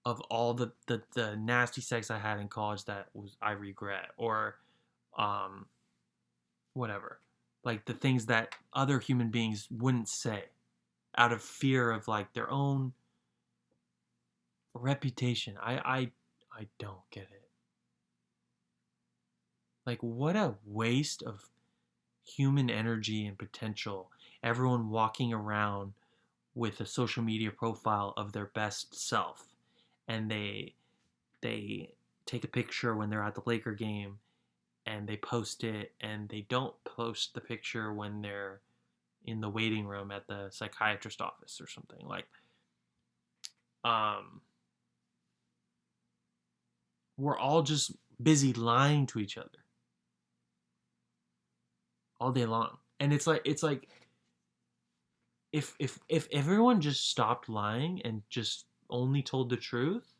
of all the nasty sex I had in college that was I regret, or um whatever. Like, the things that other human beings wouldn't say out of fear of, like, their own reputation. I don't get it. Like, what a waste of human energy and potential. Everyone walking around with a social media profile of their best self, and they take a picture when they're at the Laker game and they post it, and they don't post the picture when they're in the waiting room at the psychiatrist office or something. Like, um we're all just busy lying to each other all day long. And it's like if everyone just stopped lying and just only told the truth,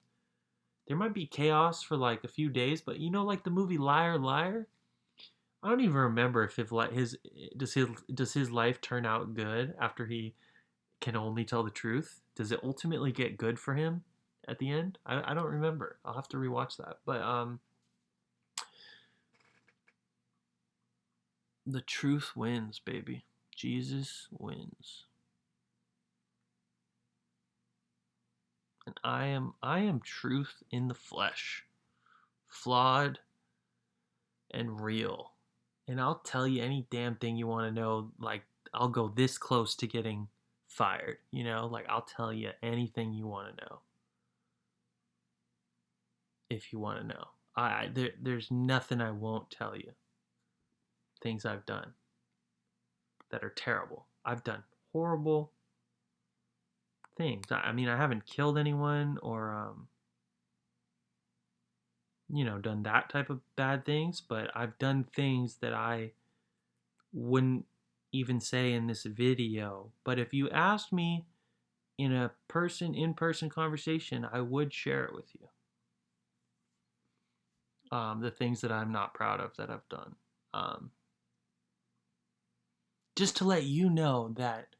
there might be chaos for like a few days. But like the movie Liar Liar, I don't even remember if his does his life turn out good after he can only tell the truth. Does it ultimately get good for him at the end? I don't remember. I'll have to rewatch that. But the truth wins, baby. Jesus wins. And I am truth in the flesh, flawed and real. And I'll tell you any damn thing you want to know. Like, I'll go this close to getting fired, like, I'll tell you anything you want to know if you want to know. There's nothing I won't tell you. Things I've done that are terrible. I've done horrible things. I mean, I haven't killed anyone or done that type of bad things, but I've done things that I wouldn't even say in this video. But if you asked me in a in-person conversation, I would share it with you. The things that I'm not proud of that I've done. Um, just to let you know that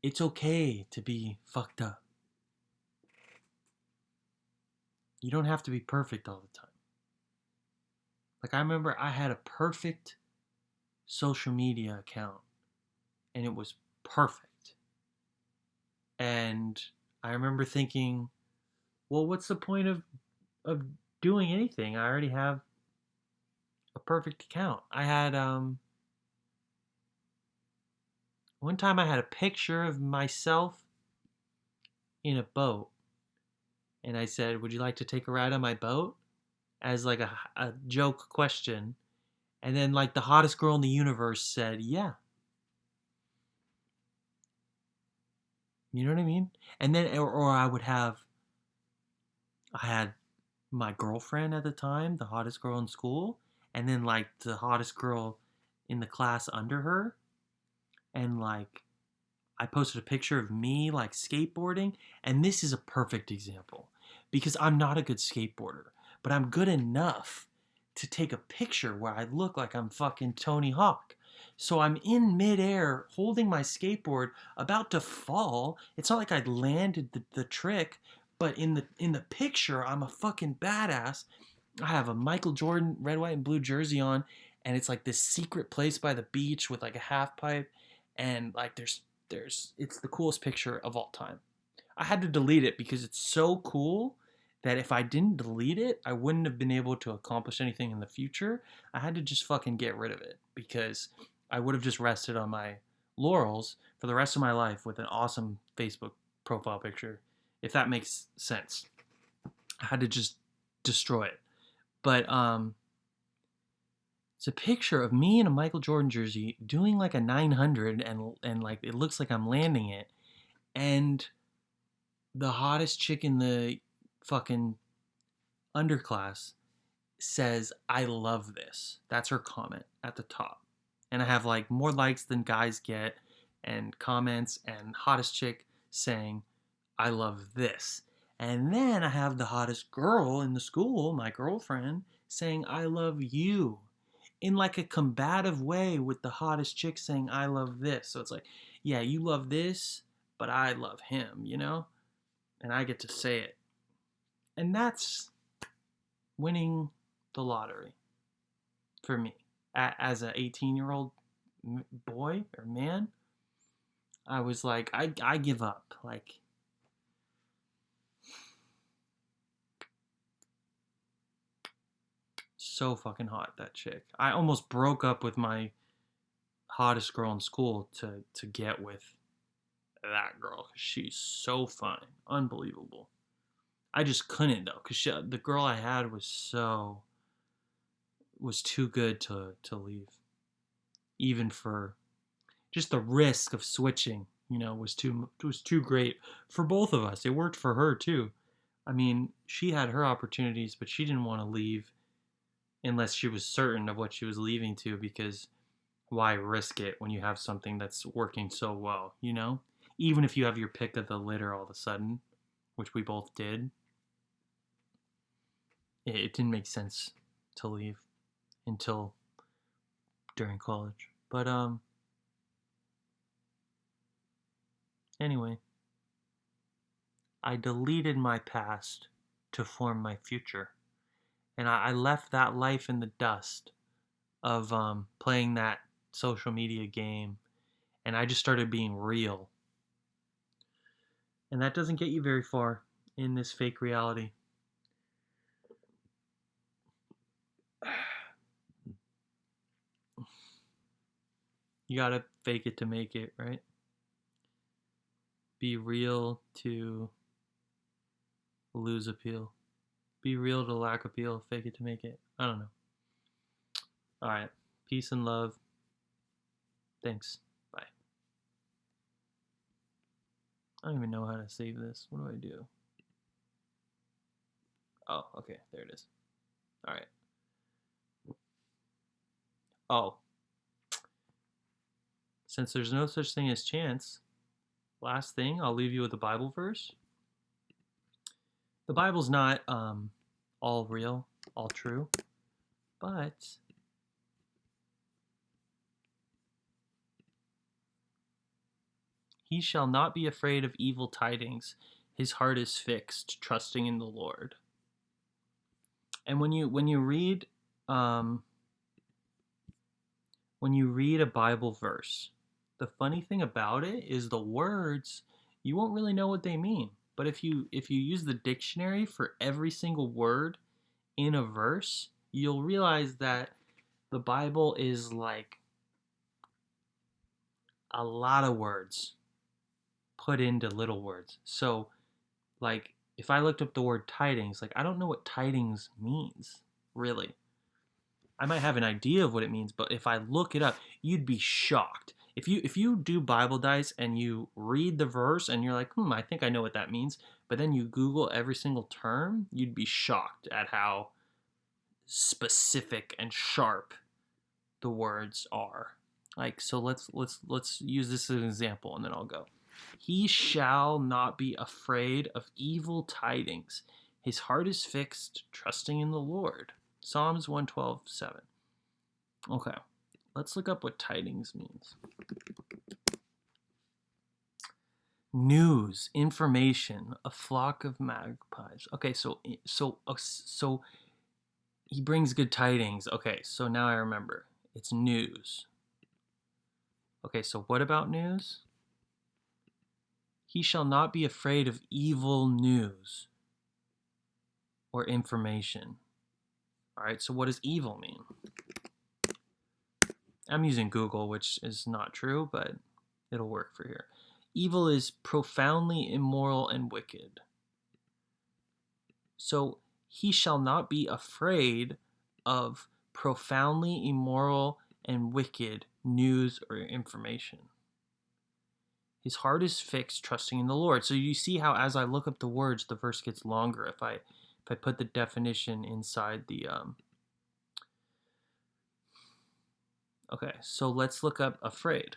it's okay to be fucked up. You don't have to be perfect all the time. Like, I remember I had a perfect social media account, and it was perfect. And I remember thinking, well, what's the point of doing anything? I already have a perfect account. I had one time I had a picture of myself in a boat, and I said, "Would you like to take a ride on my boat?" as like a joke question. And then like the hottest girl in the universe said, "Yeah." You know what I mean? And then or I had my girlfriend at the time, the hottest girl in school, and then like the hottest girl in the class under her, and like I posted a picture of me like skateboarding, and this is a perfect example because I'm not a good skateboarder, but I'm good enough to take a picture where I look like I'm fucking Tony Hawk. So I'm in midair holding my skateboard about to fall. It's not like I landed the trick, but in the picture I'm a fucking badass. I have a Michael Jordan red, white, and blue jersey on, and it's like this secret place by the beach with like a half pipe, and like there's it's the coolest picture of all time. I had to delete it because it's so cool that if I didn't delete it, I wouldn't have been able to accomplish anything in the future. I had to just fucking get rid of it because I would have just rested on my laurels for the rest of my life with an awesome Facebook profile picture, if that makes sense. I had to just destroy it. But it's a picture of me in a Michael Jordan jersey doing like a 900, and like it looks like I'm landing it, and the hottest chick in the fucking underclass says, "I love this." That's her comment at the top. And I have like more likes than guys get, and comments, and hottest chick saying, "I love this." And then I have the hottest girl in the school, my girlfriend, saying, "I love you." In like a combative way with the hottest chick saying, "I love this." So it's like, yeah, you love this, but I love him, you know? And I get to say it. And that's winning the lottery for me. As an 18-year-old boy or man, I was like, I give up. Like, so fucking hot, that chick. I almost broke up with my hottest girl in school to get with that girl. She's so fine. Unbelievable. I just couldn't though, because the girl I had was too good to leave. Even for just the risk of switching, was too great for both of us. It worked for her too. I mean, she had her opportunities, but she didn't want to leave unless she was certain of what she was leaving to, because why risk it when you have something that's working so well, you know? Even if you have your pick of the litter all of a sudden, which we both did, it didn't make sense to leave until during college. But anyway, I deleted my past to form my future. And I left that life in the dust of playing that social media game, and I just started being real. And that doesn't get you very far in this fake reality. You gotta fake it to make it, right? Be real to lose appeal. Be real to lack appeal. Fake it to make it. I don't know. All right. Peace and love. Thanks. Bye. I don't even know how to save this. What do I do? Oh, okay. There it is. All right. Oh. Since there's no such thing as chance, last thing, I'll leave you with a Bible verse. The Bible's not all real, all true, but he shall not be afraid of evil tidings. His heart is fixed, trusting in the Lord. And um, when you read a Bible verse, the funny thing about it is the words, you won't really know what they mean. But if you use the dictionary for every single word in a verse, you'll realize that the Bible is like a lot of words put into little words. So, like, if I looked up the word tidings, like, I don't know what tidings means, really. I might have an idea of what it means, but if I look it up, you'd be shocked. If you do Bible dice and you read the verse and you're like, I think I know what that means, but then you Google every single term, you'd be shocked at how specific and sharp the words are. Like, so let's use this as an example and then I'll go. He shall not be afraid of evil tidings. His heart is fixed, trusting in the Lord. Psalms 112:7. Okay, let's look up what tidings means. News, information, a flock of magpies. Okay, so he brings good tidings. Okay, so now I remember. It's news. Okay, so what about news? He shall not be afraid of evil news or information. All right, so what does evil mean? I'm using Google, which is not true, but it'll work for here. Evil is profoundly immoral and wicked. So he shall not be afraid of profoundly immoral and wicked news or information. His heart is fixed, trusting in the Lord. So you see how as I look up the words, the verse gets longer if I put the definition inside the Okay, so let's look up afraid.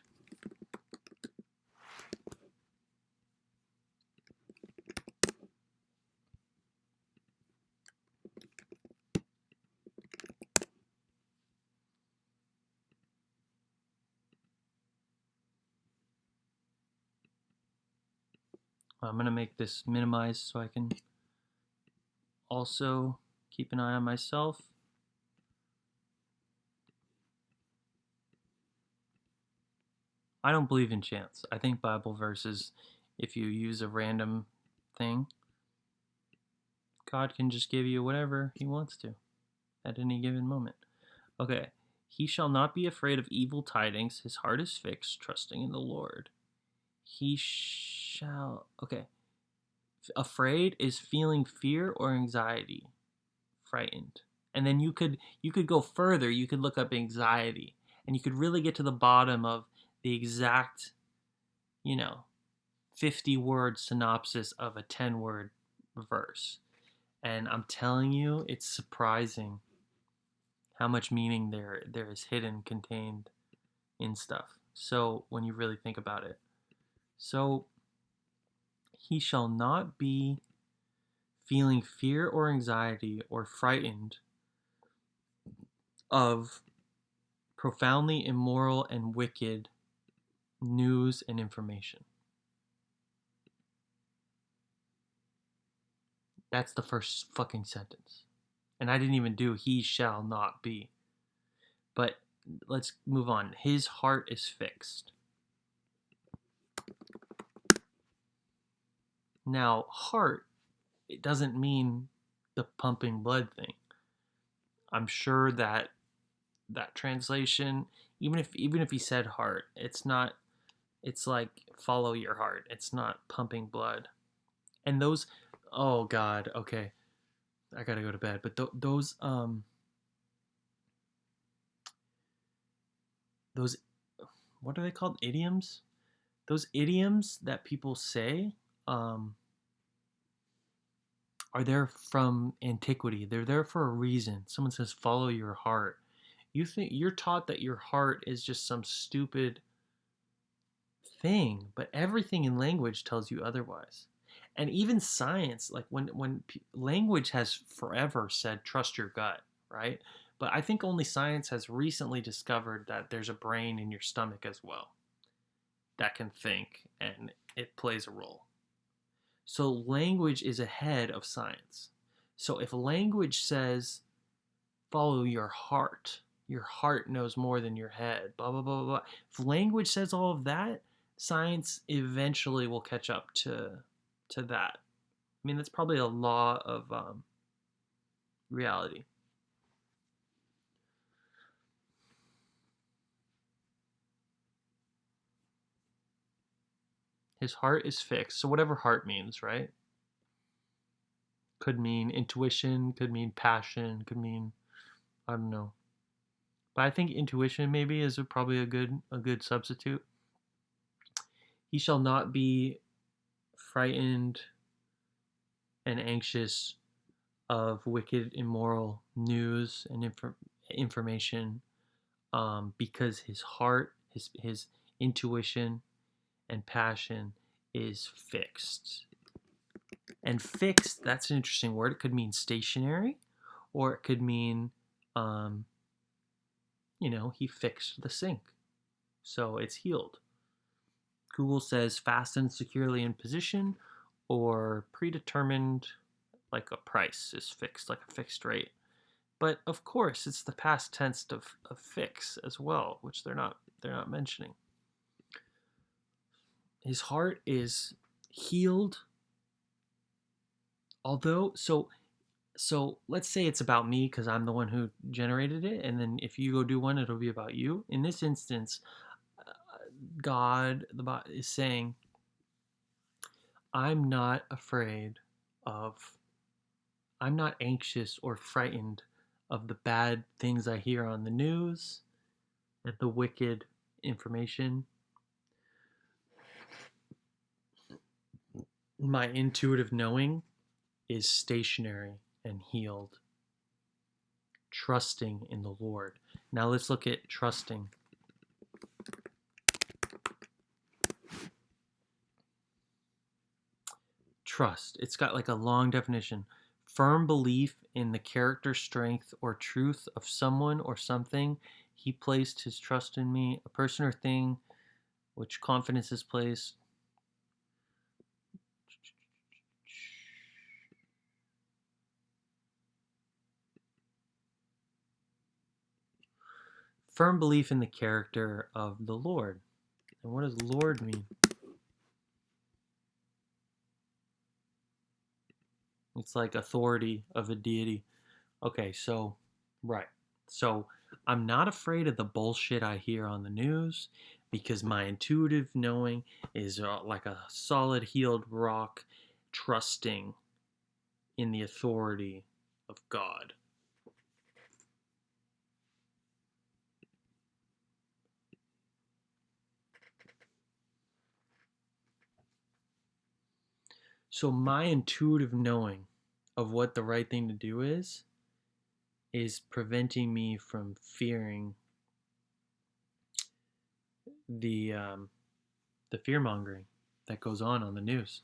I'm going to make this minimized so I can also keep an eye on myself. I don't believe in chance. I think Bible verses, if you use a random thing, God can just give you whatever he wants to at any given moment. Okay, he shall not be afraid of evil tidings. His heart is fixed, trusting in the Lord. He shall, okay. Afraid is feeling fear or anxiety, frightened. And then you could go further. You could look up anxiety and you could really get to the bottom of the exact, 50-word synopsis of a 10-word verse. And I'm telling you, it's surprising how much meaning there is hidden, contained in stuff. So when you really think about it. So he shall not be feeling fear or anxiety or frightened of profoundly immoral and wicked news and information. That's the first fucking sentence. And I didn't even do he shall not be. But let's move on. His heart is fixed. Now, heart, it doesn't mean the pumping blood thing. I'm sure that translation, even if he said heart, it's not, it's like follow your heart. It's not pumping blood. And those, oh God, okay, I gotta go to bed. But those what are they called? Idioms? Those idioms that people say are there from antiquity. They're there for a reason. Someone says follow your heart. You think you're taught that your heart is just some stupid thing, but everything in language tells you otherwise. And even science, like language has forever said trust your gut, right? But I think only science has recently discovered that there's a brain in your stomach as well that can think, and it plays a role. So language is ahead of science. So if language says follow your heart knows more than your head, blah blah blah blah. If language says all of that, science eventually will catch up to that. I mean, that's probably a law of reality. His heart is fixed. So whatever heart means, right? Could mean intuition, could mean passion, could mean, I don't know. But I think intuition maybe is probably a good substitute. He shall not be frightened and anxious of wicked, immoral news and information, because his heart, his intuition and passion is fixed. And fixed, that's an interesting word. It could mean stationary, or it could mean, um, he fixed the sink, so it's healed. Google says fastened securely in position, or predetermined, like a price is fixed, like a fixed rate. But of course, it's the past tense of fix as well, which they're not mentioning. His heart is healed. Although, so let's say it's about me because I'm the one who generated it, and then if you go do one, it'll be about you. In this instance, God, the bot is saying, I'm not afraid of, I'm not anxious or frightened of the bad things I hear on the news and the wicked information. My intuitive knowing is stationary and healed, trusting in the Lord. Now let's look at trusting. Trust. It's got like a long definition. Firm belief in the character, strength, or truth of someone or something. He placed his trust in me, a person or thing, which confidence is placed. Firm belief in the character of the Lord. And what does Lord mean? It's like authority of a deity. Okay, so, right. So, I'm not afraid of the bullshit I hear on the news because my intuitive knowing is like a solid healed rock, trusting in the authority of God. So, my intuitive knowing of what the right thing to do is preventing me from fearing the the fear mongering that goes on the news.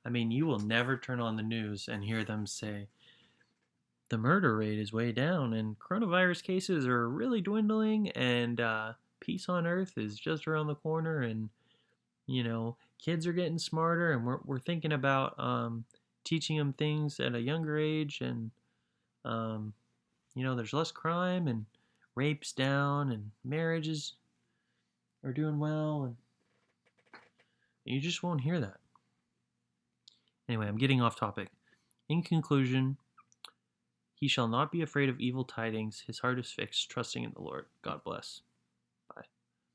I mean, you will never turn on the news and hear them say the murder rate is way down and coronavirus cases are really dwindling and peace on earth is just around the corner, and kids are getting smarter, and we're thinking about teaching them things at a younger age, and um, there's less crime and rapes down and marriages are doing well, and you just won't hear that. Anyway, I'm getting off topic. In conclusion, he shall not be afraid of evil tidings. His heart is fixed, trusting in the Lord. God bless.